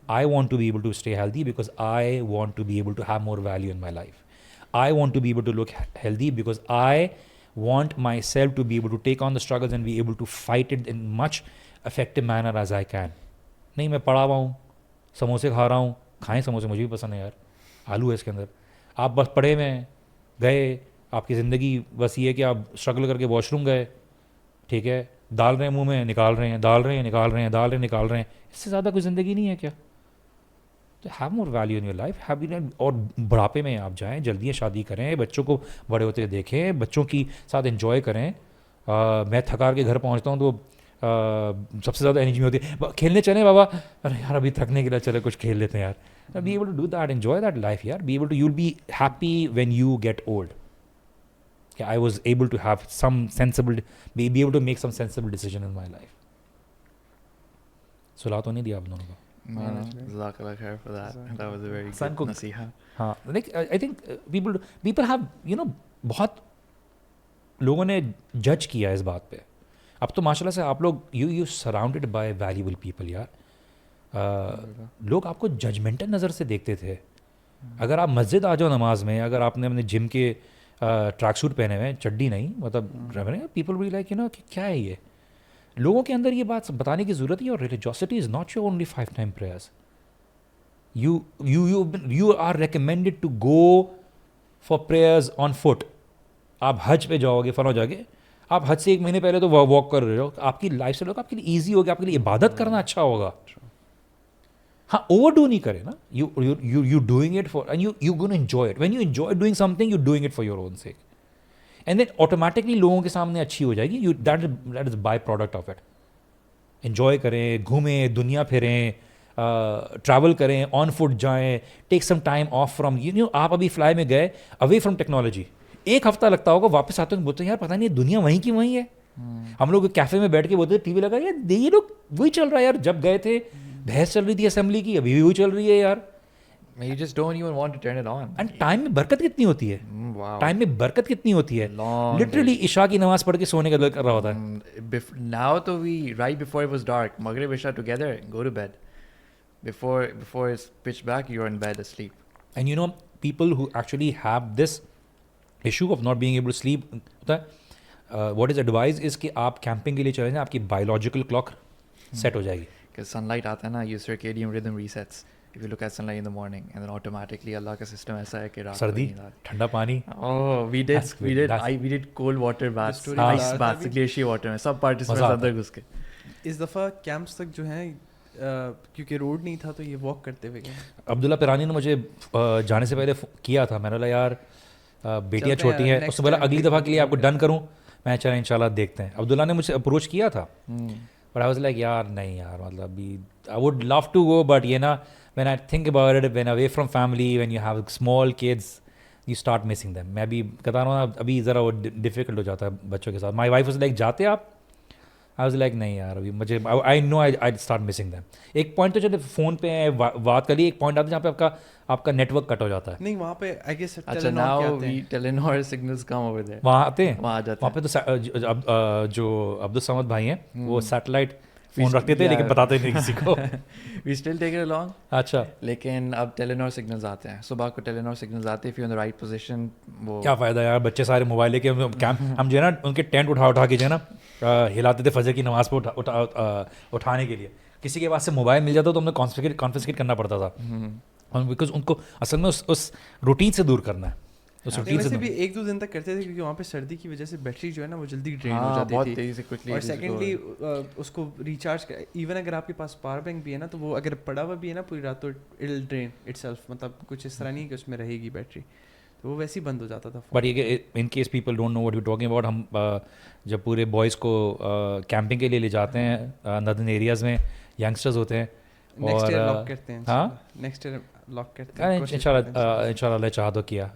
I want to be able to stay healthy because I want to be able to have more value in my life. I want to be able to look healthy because I want myself to be able to take on the struggles and be able to fight it in much effective manner as I can. نہیں میں پڑا ہوا ہوں, سموسے کھا رہا ہوں, کھائیں سموسے, مجھے بھی پسند ہے یار, آلو ہے اس کے اندر. آپ بس پڑے ہوئے ہیں, گئے, آپ کی زندگی بس یہ ہے کہ آپ اسٹرگل کر کے واش روم گئے, ٹھیک ہے, ڈال رہے ہیں منہ میں, نکال رہے ہیں, ڈال رہے ہیں, نکال رہے ہیں, ڈال رہے ہیں, نکال رہے ہیں. اس سے زیادہ کوئی زندگی نہیں ہے کیا؟ تو have more value in your life. اور بڑھاپے میں آپ جائیں, جلدی شادی کریں, بچوں کو بڑے ہوتے دیکھیں, بچوں کی ساتھ انجوائے کریں. میں تھکار کے گھر پہنچتا ہوں تو سب سے زیادہ انرجی میں ہوتی ہے, کھیلنے چلیں بابا, ارے یار ابھی تھکنے کے لیے چلے کچھ کھیل لیتے ہیں یار. Be able to do that, enjoy that life یار. Be able to, you will be happy when you get old. I was able to have some sensible, be able to make some sensible decision in my life. صلاح تو نہیں دیا آپ دونوں کو. جزاک اللہ خیر for that. That was a very good نصیحہ. ہاں, like I think people have بہت لوگوں نے جج کیا اس بات پہ. اب تو ماشاء اللہ سے آپ لوگ you surrounded by valuable people یار. لوگ آپ کو ججمنٹل نظر سے دیکھتے تھے. اگر آپ مسجد آ جاؤ نماز میں, اگر آپ نے اپنے جم کے ٹریک سوٹ پہنے ہوئے, چڈی نہیں, مطلب پیپل ول لائک کہ کیا ہے یہ. لوگوں کے اندر یہ بات بتانے کی ضرورت ہے. اور religiosity is not your only 5 time prayers. You are recommended to go for prayers on foot. آپ حج پہ جاؤ گے, فلاں جا کے, آپ حج سے 1 مہینے پہلے تو واک کر رہے ہو, آپ کی لائف اسٹائل آپ کے لیے ایزی ہوگا, آپ کے لیے عبادت کرنا اچھا ہوگا. ہاں, اوور ڈو نہیں کرے نا. You doing it for and you gonna enjoy it. When you enjoy doing something, you doing it for your own sake, and then automatically لوگوں کے سامنے اچھی ہو جائے گی. That is by product of it. Enjoy کریں, گھومیں, دنیا پھریں, ٹریول کریں, آن فٹ جائیں, take some time off from آپ ابھی فلائی میں گئے اوے فرام ٹیکنالوجی, 1 ہفتہ لگتا ہوگا, واپس آتے ہیں بولتے ہیں یار پتہ نہیں دنیا وہیں کی وہیں ہے. ہم لوگ کیفے میں بیٹھ کے بولتے ٹی وی لگا یار یہ لوگ وہی چل رہا ہے یار, جب گئے تھے بحث چل رہی تھی اسمبلی کی, ابھی بھی وہی چل رہی ہے یار. You just don't even want to turn it on. And time میں برکت کتنی ہوتی ہے, Wow. ٹائم میں برکت کتنی ہوتی ہے, Long لٹرلی عشاء کی نماز پڑھ کے سونے کا دل کر رہا ہوتا ہے. Now to we right before it was dark, Maghrib Isha together, go to bed. Before it's pitch black, you're in bed asleep. And you know, people who actually have this issue of not being able to sleep, what is advised is کہ آپ camping کے لیے چلے جائیں, آپ کی biological clock set ہو جائے گی. Because sunlight آتا ہے نا, your circadian rhythm resets. If you look at sunlight in the morning, and then automatically اللہ کا سسٹم ایسا ہے کہ رات سردی, ٹھنڈا پانی. Oh, we did cold water baths, ice baths, glacier water میں سب participants اندر گھس کے. اس دفعہ کیمپس تک جو ہیں کیونکہ روڈ نہیں تھا تو یہ واک کرتے ہوئے گئے. عبداللہ پیرانی نے مجھے جانے سے پہلے کیا تھا, میں نے بولا یار بیٹیاں چھوٹی ہیں, اس سے بولا اگلی دفعہ کے لیے آپ کو ڈن کروں, میں چلا ان شاء اللہ دیکھتے ہیں. عبداللہ نے مجھے اپروچ کیا تھا, بٹ آئی واز لائک یار نہیں یار, مطلب ابھی I would love to go, but یہ نا when I think about it, when away from family, when you have small kids, you start missing them. میں ابھی کہتا رہا ہوں ابھی ذرا وہ ڈیفیکلٹ ہو جاتا ہے بچوں کے ساتھ. My wife was like جاتے آپ, I was like نہیں یار ابھی مجھے, I know I'd start missing them. ایک پوائنٹ تو چلے فون پہ بات کر لی, ایک پوائنٹ آتا ہے جہاں پہ آپ کا نیٹ ورک کٹ ہو جاتا ہے. نہیں وہاں پہ I guess اچھا now we Telenor signals come over there. وہاں آتے ہیں, وہاں آ جاتے ہیں. وہاں پہ تو جو عبدالصمد بھائی ہیں وہ سیٹلائٹ فون رکھتے تھے لیکن بتاتے نہیں کسی کو. We still take it along. اچھا لیکن اب ٹیلینور سگنلز آتے ہیں, صبح کو ٹیلینور سگنلز آتے ہیں, if you're in the right position. وہ کیا فائدہ یار, بچے سارے موبائل لے کے ہم جو ہے نا ان کے ٹینٹ اٹھا کے جو ہے نا ہلاتے تھے فجر کی نماز پہ اٹھانے کے لیے. کسی کے پاس سے موبائل مل جاتا تو ہم نے کانفسکیٹ کرنا پڑتا تھا, بیکاز ان کو اصل میں اس روٹین سے دور کرنا ہے. ویسے بھی 1-2 دن تک کرتے تھے کیونکہ وہاں پہ سردی کی وجہ سے بیٹری جو ہے نا وہ جلدی ڈرین ہو جاتی تھی, اور سیکنڈلی اس کو ریچارج ایون اگر آپ کے پاس پاور بینک بھی ہے نا تو وہ اگر پڑا ہوا بھی ہے نا پوری رات تو اٹ ڈرین اٹ سیلف, مطلب کچھ اس طرح نہیں کہ اس میں رہے گی بیٹری, تو وہ ویسے ہی بند ہو جاتا تھا. بٹ یہ کہ in case people don't know what you talking about, ہم جب پورے بوائز کو کیمپنگ کے لیے لے جاتے ہیں نادن ایریاز میں, ینگسٹرز ہوتے ہیں نیکسٹ ایئر لاک کرتے ہیں. ہاں نیکسٹ ایئر لاک کرتے ہیں ان شاء اللہ اللہ چاہ تو کیا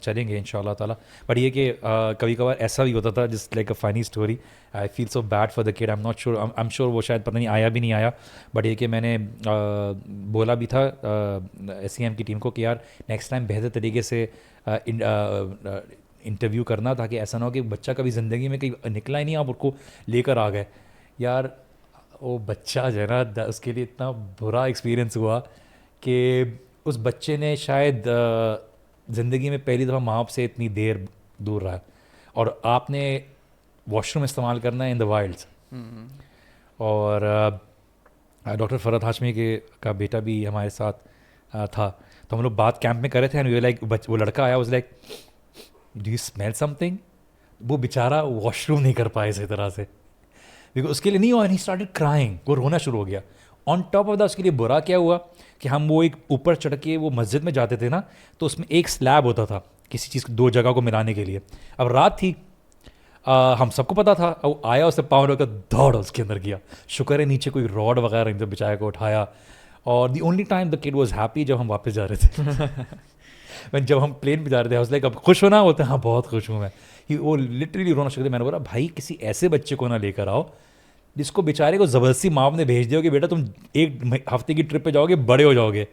چلیں گے ان شاء اللہ تعالیٰ. بٹ یہ کہ کبھی کبھار ایسا بھی ہوتا تھا جس like a funny story, I feel so bad for the kid, I am sure وہ شاید پتہ نہیں آیا بھی نہیں آیا, بٹ یہ کہ میں نے بولا بھی تھا ایس سی ایم کی ٹیم کو کہ یار نیکسٹ ٹائم بہتر طریقے سے انٹرویو کرنا تاکہ ایسا نہ ہو کہ بچہ کبھی زندگی میں کہیں نکلا ہی نہیں, آپ اس کو لے کر آ گئے. یار وہ بچہ جو ہے نا اس کے لیے اتنا برا ایکسپیرئنس ہوا کہ اس بچے نے شاید زندگی میں پہلی دفعہ ماں باپ سے اتنی دیر دور رہا, اور آپ نے واش روم استعمال کرنا ہے ان دا وائلڈس. اور ڈاکٹر فرحت ہاشمی کا بیٹا بھی ہمارے ساتھ تھا, تو ہم لوگ بات کیمپ میں کر رہے تھے, اینڈ وی لائک وہ لڑکا آیا, was like do you smell some thing. وہ بیچارہ واش روم نہیں کر پائے اسی طرح سے, بیکاز اس کے لیے نہیں ہوا, اینڈ ہی اسٹارٹڈ کرائنگ, وہ رونا شروع ہو گیا. آن ٹاپ آف دا اس کے لیے برا کیا ہوا کہ ہم وہ ایک اوپر چڑھ کے وہ مسجد میں جاتے تھے نا, تو اس میں ایک سلیب ہوتا تھا کسی چیز کو 2 جگہ کو ملانے کے لیے. اب رات تھی, ہم سب کو پتا تھا, وہ آیا اسے پاؤں لے کر دوڑ اس کے اندر گیا. شکر ہے نیچے کوئی راڈ وغیرہ نہیں, تو بچائے کو اٹھایا. اور the only time the could was happy جب ہم واپس جا رہے تھے. جب ہم پلین پہ جا رہے تھے, اس لائک اب خوش ہونا ہوتا ہے, ہاں بہت خوش ہوں میں. وہ لٹرلی رونا شروع. میں نے بولا بھائی کسی ایسے بچے کو نہ لے کر آؤ جس کو بیچارے کو زبردستی ماں باپ نے بھیج دیا کہ بیٹا تم 1 ہفتے کی ٹرپ پہ جاؤ گے, بڑے ہو جاؤ گے.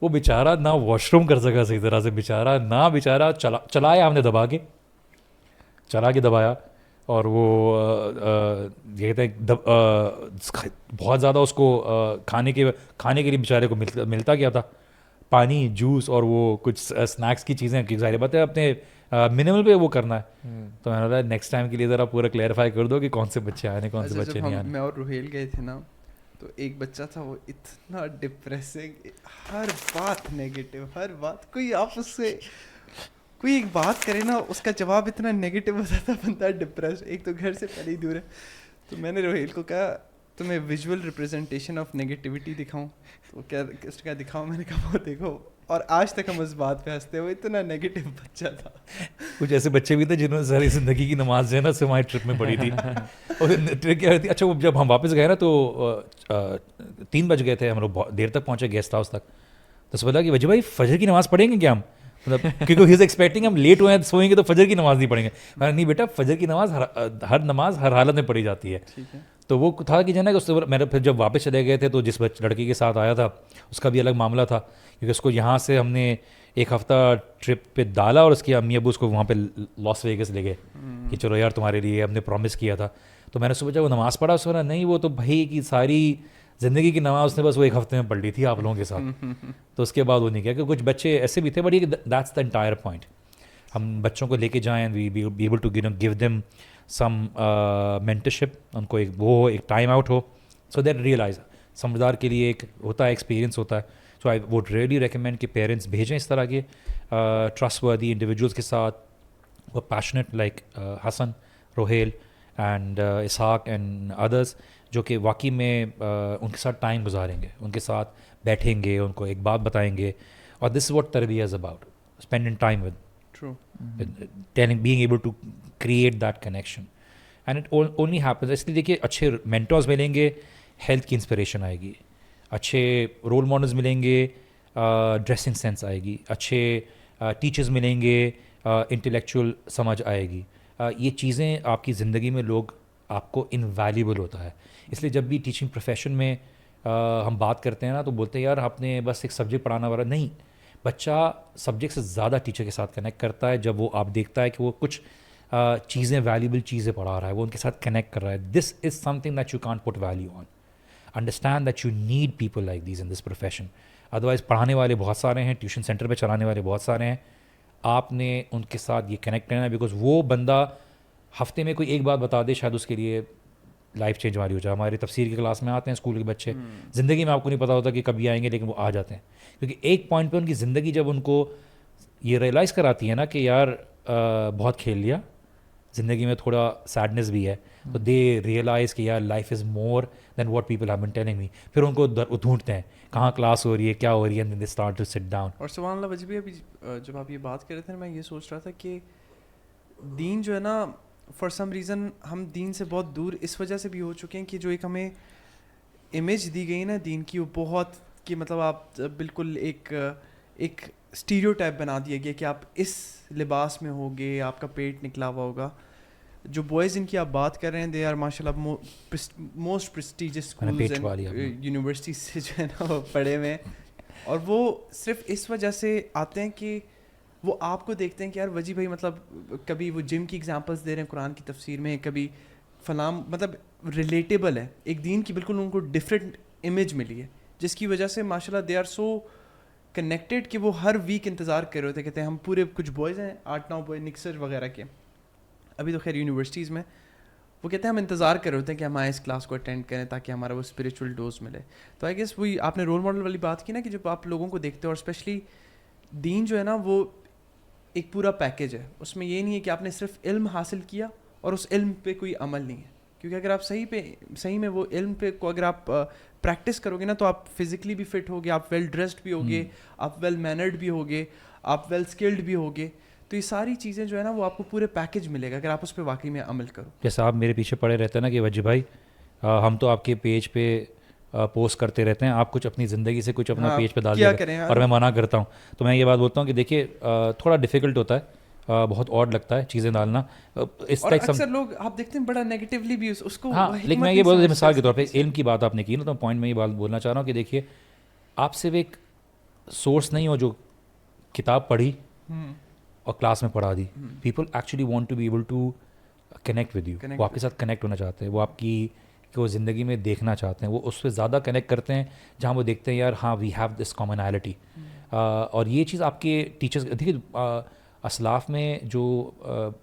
وہ بیچارہ نہ واش روم کر سکا صحیح طرح سے, بیچارہ چلایا ہم نے چلا کے دبایا, اور وہ یہ کہتے ہیں بہت زیادہ اس کو کھانے کے لیے بیچارے کو ملتا کیا تھا, پانی, جوس اور وہ کچھ اسنیکس کی چیزیں. ظاہر بات ہے اپنے منیمل پہ وہ کرنا ہے. تو میں نے بولا نیکسٹ ٹائم کے لیے ذرا پورا کلیئرفائی کر دو کہ کون سے بچے آنے کون سے بچے نہیں آنے. میں اور روہیل گئے تھے نا, تو ایک بچہ تھا وہ اتنا ڈپریسنگ, ہر بات نیگیٹو, ہر بات, کوئی آپ اس سے کوئی ایک بات کرے نا اس کا جواب اتنا نیگیٹو ہوتا تھا, بندہ ڈپریس, ایک تو گھر سے پہلے ہی دور ہے. تو میں نے روہیل کو کہا تمہیں ویژول ریپرزنٹیشن آف نیگیٹیوٹی دکھاؤں, تو کیا اس کا دکھاؤ. میں نے کہا وہ دیکھو, اور آج تک ہم اس بات پہ ہنستے ہوئے, اتنا نیگیٹو بچہ تھا. کچھ ایسے بچے بھی تھے جنہوں نے ساری زندگی کی نماز جو ہے نا سے ہماری ٹرپ میں پڑھی تھی. اور ٹرپ کیا رہتی, اچھا وہ جب ہم واپس گئے نا تو 3 بج گئے تھے, ہم لوگ بہت دیر تک پہنچے گیسٹ ہاؤس تک. تو بولا کہ وجہ بھائی فجر کی نماز پڑھیں گے کیا ہم, مطلب کیونکہ ہی از ایکسپیکٹنگ ہم لیٹ ہوئے ہیں سوئیں گے تو فجر کی نماز نہیں پڑھیں گے. میں نہیں بیٹا, فجر کی نماز ہر نماز ہر حالت میں پڑھی جاتی ہے. تو وہ تھا کہ جو ہے نا, اس میں پھر جب واپس چلے گئے تھے تو جس لڑکی کے ساتھ آیا تھا اس کا بھی الگ معاملہ تھا, کیونکہ اس کو یہاں سے ہم نے 1 ہفتہ ٹرپ پہ ڈالا اور اس کی امی ابو اس کو وہاں پہ لاس ویگس لے گئے کہ چلو یار تمہارے لیے ہم نے پرومس کیا تھا. تو میں نے سوچا وہ نماز پڑھا, اس کو نہیں وہ تو بھائی کی ساری زندگی کی نماز اس نے بس وہ 1 ہفتے میں پڑھ لی تھی آپ لوگوں کے ساتھ. تو اس کے بعد وہ نہیں کیا, کہ کچھ بچے ایسے بھی تھے, but that's the entire point. ہم بچوں کو لے کے جائیں, we be able to give them some mentorship, ان کو ایک ٹائم آؤٹ ہو, سو دیٹ ریئلائز سمجھدار کے لیے ایک ہوتا ہے, ایکسپیرینس ہوتا ہے. So I would really recommend کہ پیرنٹس بھیجیں اس طرح کے ٹرسٹ وردی انڈیویجولس کے ساتھ, وہ passionate like Hassan, Rohail and Ishaq and Idris, جو کہ واقعی میں ان کے ساتھ ٹائم گزاریں گے, ان کے ساتھ بیٹھیں گے, ان کو ایک بات بتائیں گے. اور دس از واٹ تربیہ is about, spending time with being able to create that connection. And it only happens, اس لیے دیکھیے اچھے مینٹورز ملیں گے, ہیلتھ کی انسپریشن آئے گی, اچھے رول ماڈلز ملیں گے, ڈریسنگ سینس آئے گی, اچھے ٹیچرز ملیں گے, انٹلیکچوئل سمجھ آئے گی. یہ چیزیں آپ کی زندگی میں لوگ آپ کو انویلیبل ہوتا ہے. اس لیے جب بھی ٹیچنگ پروفیشن میں ہم بات کرتے ہیں نا تو بولتے ہیں یار آپ نے بس ایک سبجیکٹ پڑھانا والا نہیں, بچہ سبجیکٹ سے زیادہ ٹیچر کے ساتھ کنیکٹ کرتا ہے جب وہ آپ دیکھتا ہے کہ وہ کچھ چیزیں ویلیبل چیزیں پڑھا رہا ہے, وہ ان کے ساتھ کنیکٹ کر رہا ہے. This is something that you can't put value on. Understand that you need people like these in this profession. Otherwise پڑھانے والے بہت سارے ہیں, ٹیوشن سینٹر پہ چلانے والے بہت سارے ہیں, آپ نے ان کے ساتھ یہ کنیکٹ کرنا ہے, بیکاز وہ بندہ ہفتے میں کوئی ایک بات بتا دے شاید اس کے لیے لائف چینج والی ہو جائے. ہماری تفسیر کی کلاس میں آتے ہیں اسکول کے بچے, زندگی میں آپ کو نہیں پتا ہوتا کہ کبھی آئیں گے, لیکن وہ آ جاتے ہیں, کیونکہ ایک پوائنٹ پہ ان کی زندگی جب ان کو یہ ریئلائز کراتی ہے نا کہ یار بہت کھیل لیا, زندگی میں تھوڑا سیڈنس بھی ہے, تو دے ریئلائز کہ یار life is more than what people have been telling me. پھر ان کو ڈھونڈتے ہیں کہاں کلاس ہو رہی ہے, کیا ہو رہی ہے, and they start to sit down. اور سبحان اللہ وجہ بھی ابھی جب آپ یہ بات کر رہے تھے میں یہ سوچ رہا تھا کہ دین جو ہے نا فار سم ریزن ہم دین سے بہت دور اس وجہ سے بھی ہو چکے ہیں کہ جو ایک ہمیں امیج دی گئی نا دین کی, وہ بہت کہ مطلب آپ بالکل ایک اسٹیریو ٹائپ بنا دیا گیا کہ آپ اس لباس میں ہوگے, آپ کا پیٹ نکلا ہوا ہوگا. جو بوائز ان کی آپ بات کر رہے ہیں, دے آر ماشاء اللہ موسٹ پریسٹیجس اسکولز اینڈ یونیورسٹیز سے جو ہے نا وہ پڑھے ہوئے ہیں, اور وہ صرف اس وجہ سے آتے ہیں کہ وہ آپ کو دیکھتے ہیں کہ یار وجی بھائی مطلب کبھی وہ جم کی ایگزامپلس دے رہے ہیں قرآن کی تفسیر میں, کبھی فلاں مطلب ریلیٹیبل ہے. ایک دین کی بالکل ان کو ڈفرینٹ امیج ملی ہے, جس کی وجہ سے ماشاء اللہ دے آر سو کنیکٹیڈ کہ وہ ہر ویک انتظار کر رہے ہوتے. کہتے ہیں ہم پورے کچھ بوائز ہیں 8-9 بوائز نکسر وغیرہ کے, ابھی تو خیر یونیورسٹیز میں, وہ کہتے ہیں ہم انتظار کر رہے ہوتے ہیں کہ ہم آئے اس کلاس کو اٹینڈ کریں تاکہ ہمارا وہ اسپریچول ڈوز ملے. تو آئی گیس وہی آپ نے رول ماڈل والی بات کی نا کہ جب آپ لوگوں کو دیکھتے ہو, اور اسپیشلی دین جو ہے نا وہ ایک پورا پیکیج ہے. اس میں یہ نہیں ہے کہ آپ نے صرف علم حاصل کیا اور اس علم پہ کوئی عمل نہیں ہے, کیونکہ اگر آپ صحیح میں وہ علم پہ کو اگر آپ پریکٹس کرو گے نا تو آپ فزیکلی بھی فٹ ہوگے, آپ ویل ڈریسڈ بھی ہوگے, آپ ویل مینرڈ بھی ہوگے, آپ ویل اسکلڈ بھی ہوگے. تو یہ ساری چیزیں جو ہے نا وہ آپ کو پورے پیکیج ملے گا اگر آپ اس پہ واقعی میں عمل کرو. جیسا آپ میرے پیچھے پڑے رہتے ہیں نا کہ وجہ بھائی ہم تو آپ کے پیج پہ پوسٹ کرتے رہتے ہیں, آپ کچھ اپنی زندگی سے کچھ اپنا پیج پہ ڈال دیا ہیں, اور میں منع کرتا ہوں. تو میں یہ بات بولتا ہوں کہ دیکھیے تھوڑا ڈیفیکلٹ ہوتا ہے, بہت آڈ لگتا ہے چیزیں ڈالنا. اور اکثر لوگ آپ دیکھتے ہیں بڑا نیگیٹیولی بھی اس کو. ہاں, لیکن میں یہ بول رہا مثال کے طور پہ علم کی بات آپ نے کی نا, تو پوائنٹ میں یہ بات بولنا چاہ رہا ہوں کہ دیکھیے آپ صرف ایک سورس نہیں ہو جو کتاب پڑھی اور کلاس میں پڑھا دی. People actually want to be able to connect with you, وہ آپ کے ساتھ کنیکٹ ہونا چاہتے ہیں, وہ آپ کی کہ وہ زندگی میں دیکھنا چاہتے ہیں, وہ اس سے زیادہ کنیکٹ کرتے ہیں جہاں وہ دیکھتے ہیں یار ہاں وی ہیو دس کامنالٹی. اور یہ چیز آپ کے ٹیچرس دیکھیے اسلاف میں جو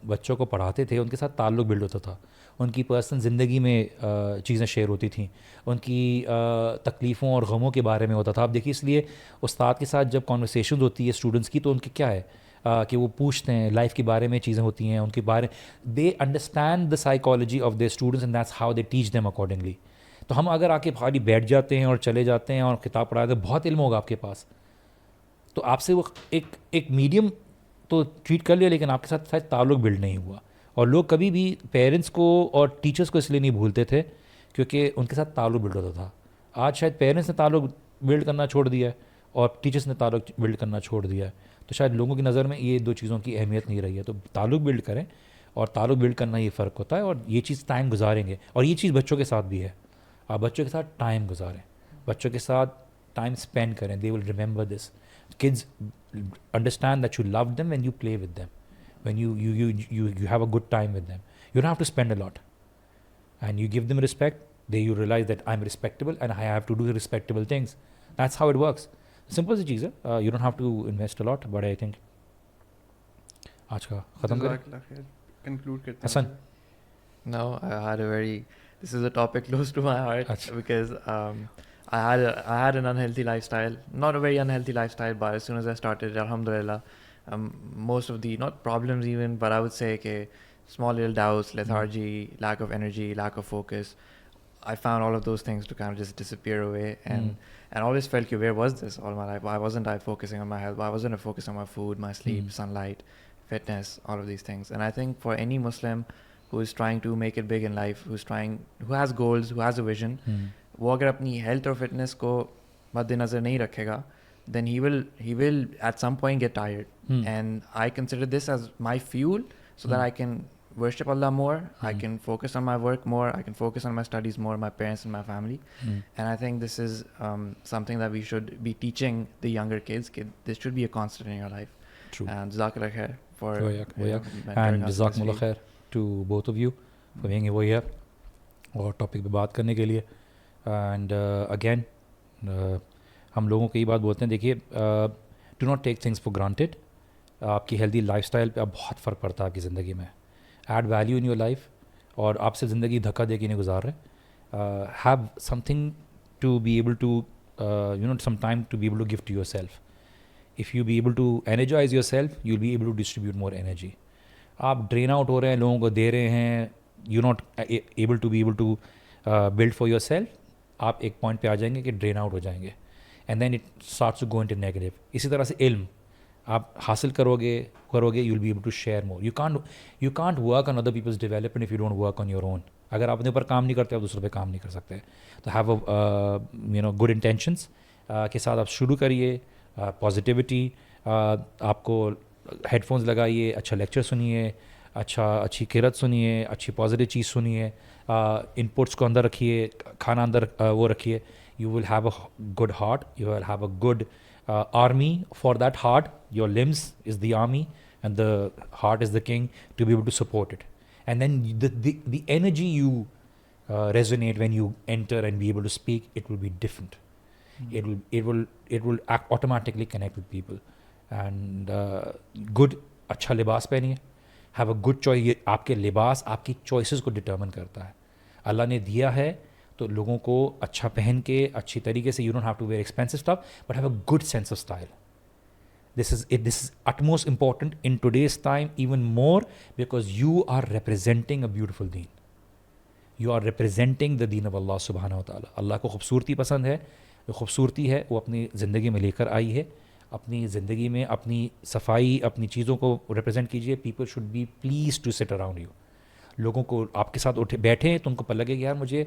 بچوں کو پڑھاتے تھے ان کے ساتھ تعلق بلڈ ہوتا تھا, ان کی پرسنل زندگی میں چیزیں شیئر ہوتی تھیں, ان کی تکلیفوں اور غموں کے بارے میں ہوتا تھا. آپ دیکھیے اس لیے استاد کے ساتھ جب کانورسیشن ہوتی ہے اسٹوڈنٹس کی تو ان کے کیا ہے کہ وہ پوچھتے ہیں لائف کے بارے میں چیزیں ہوتی ہیں, ان کے بارے they understand the psychology of the students and that's how they teach them accordingly. تو ہم اگر آ کے خالی بیٹھ جاتے ہیں اور چلے جاتے ہیں اور کتاب پڑھاتے ہیں, بہت علم ہوگا آپ کے پاس, تو آپ سے وہ ایک میڈیم تو ٹریٹ کر لیا لیکن آپ کے ساتھ شاید تعلق بلڈ نہیں ہوا. اور لوگ کبھی بھی پیرنٹس کو اور ٹیچرس کو اس لیے نہیں بھولتے تھے کیونکہ ان کے ساتھ تعلق بلڈ ہوتا تھا. آج شاید پیرنٹس نے تعلق بلڈ کرنا چھوڑ دیا ہے اور ٹیچرس نے تعلق بلڈ کرنا چھوڑ دیا ہے, تو شاید لوگوں کی نظر میں یہ 2 چیزوں کی اہمیت نہیں رہی ہے. تو تعلق بلڈ کریں, اور تعلق بلڈ کرنا یہ فرق ہوتا ہے, اور یہ چیز ٹائم گزاریں گے. اور یہ چیز بچوں کے ساتھ بھی ہے, آپ بچوں کے ساتھ ٹائم گزاریں, بچوں کے ساتھ ٹائم اسپینڈ کریں. They will remember this. Kids understand that you love them when you play with them, when you have a good time with them. You don't have to spend a lot, and you give them respect. You realize that I'm respectable and I have to do respectable things. That's how it works. Simple سی چیز ہے. You don't have to invest a lot, but I think آج کا ختم کریں. Conclude کرتے ہیں. حسن. No, this is a topic close to my heart because I had an unhealthy lifestyle, not a very unhealthy lifestyle, but as soon as I started, alhamdulillah, most of the, not problems even, but I would say small little doubts, lethargy, lack of energy, lack of focus, I found all of those things to kind of just disappear away, and always felt where was this all my life? Why wasn't I focusing on my health? Why wasn't I focusing on my food, my sleep, sunlight, fitness, all of these things? And I think for any Muslim who is trying to make it big in life, who has goals, who has a vision, وہ اگر اپنی health اور fitness کو مد نظر نہیں رکھے گا, then he will at some point get tired. And I consider this as my fuel so that I can worship Allah more, I can focus on my work more, I can focus on my studies more, my parents and my family. And I think this is something that we should be teaching the younger kids. This should be a constant in your life. True. And jazakallah khair for and jazakumullah khair to both of you for being here اور topic پہ بات کرنے کے لیے. And again ہم لوگوں کو یہ بات بولتے ہیں, دیکھیے do not take things for granted. آپ کی ہیلدی لائف اسٹائل پہ اب بہت فرق پڑتا ہے آپ کی زندگی میں. Add value in your life, اور آپ سے زندگی دھکا دے کے نہیں گزار رہے. Have something to be able to some time to be able to give to yourself. If you be able to energize yourself, you will be able to distribute more energy. آپ drain out ہو رہے ہیں, لوگوں کو دے رہے ہیں, you not able to build for yourself, آپ ایک پوائنٹ پہ آ جائیں گے کہ ڈرین آؤٹ ہو جائیں گے, and then it starts to go into negative. اسی طرح سے علم آپ حاصل کرو گے, you will be able to share more. You can't work on other people's development if you don't work on your own. اگر آپ اپنے اوپر کام نہیں کرتے, آپ دوسروں پہ کام نہیں کر سکتے. تو ہیو گڈ انٹینشنس کے ساتھ آپ شروع کریے. پازیٹیوٹی, آپ کو ہیڈ فونس لگائیے, اچھا لیکچر سنیے, اچھی قرت سنیے, اچھی پازیٹیو چیز سنیے, ان پٹس کو اندر رکھیے, کھانا اندر وہ رکھیے. You will have a good heart, you will have a good army for that heart. Your limbs is the army and the heart is the king to be able to support it. And then the energy you resonate when you enter and be able to speak, it will be different. It will automatically connect with people. And good اچھا لباس پہنیے, have a good choice. یہ آپ کے لباس آپ کی choices کو determine کرتا ہے. اللہ نے دیا ہے تو لوگوں کو اچھا پہن کے اچھی طریقے سے, you don't have to wear expensive stuff, but have a good sense of style. This is utmost important in today's time, even more because you are representing a beautiful deen. You are representing the deen of Allah subhanahu wa ta'ala. اللہ کو خوبصورتی پسند ہے, جو خوبصورتی ہے وہ اپنی زندگی میں لے کر آئی ہے. اپنی زندگی میں اپنی صفائی, اپنی چیزوں کو ریپرزینٹ کیجیے. People should be please to sit around you. لوگوں کو آپ کے ساتھ بیٹھیں تو ان کو پتہ لگے کہ یار مجھے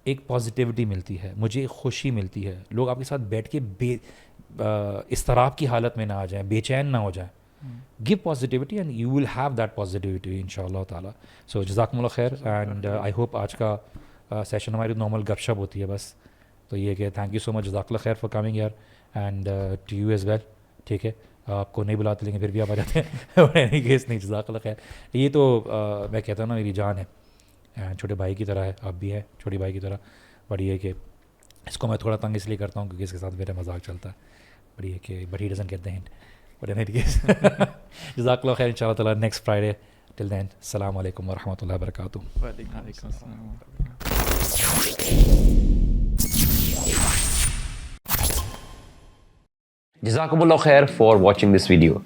ایک پازیٹیوٹی ملتی ہے, مجھے خوشی ملتی ہے. لوگ آپ کے ساتھ بیٹھ کے اضطراب کی حالت میں نہ آ جائیں, بے چین نہ ہو جائیں. Give positivity and you will have that positivity inshallah ta'ala. So jazakumullah khair and I hope آج کا سیشن ہماری نارمل گپ شپ ہوتی ہے بس. تو یہ کہ تھینک یو سو مچ, جزاک اللہ خیر فار کمنگ یار and to you as well. ٹھیک ہے, آپ کو نہیں بلاتے لیکن پھر بھی آپ آ جاتے ہیں. اینی کیس نہیں, جزاک اللہ خیر. یہ تو میں کہتا ہوں نا میری جان ہے, چھوٹے بھائی کی طرح ہے, آپ بھی ہیں چھوٹی بھائی کی طرح. بٹ یہ کہ اس کو میں تھوڑا تنگ اس لیے کرتا ہوں کیونکہ اس کے ساتھ میرا مذاق چلتا ہے. بٹ یہ کہ but he doesn't get the hint. But in any case, جزاک اللہ خیر. ان شاء اللہ تعالیٰ نیکسٹ فرائیڈے. ٹل دین السلام علیکم ورحمۃ اللہ وبرکاتہ. وعلیکم السلام. جزاکم اللہ خیر فار واچنگ دس ویڈیو.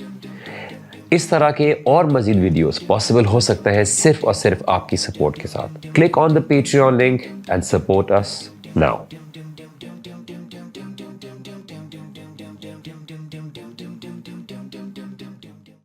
اس طرح کے اور مزید ویڈیوز پاسبل ہو سکتے ہیں صرف اور صرف آپ کی سپورٹ کے ساتھ. Click on the Patreon link and support us now.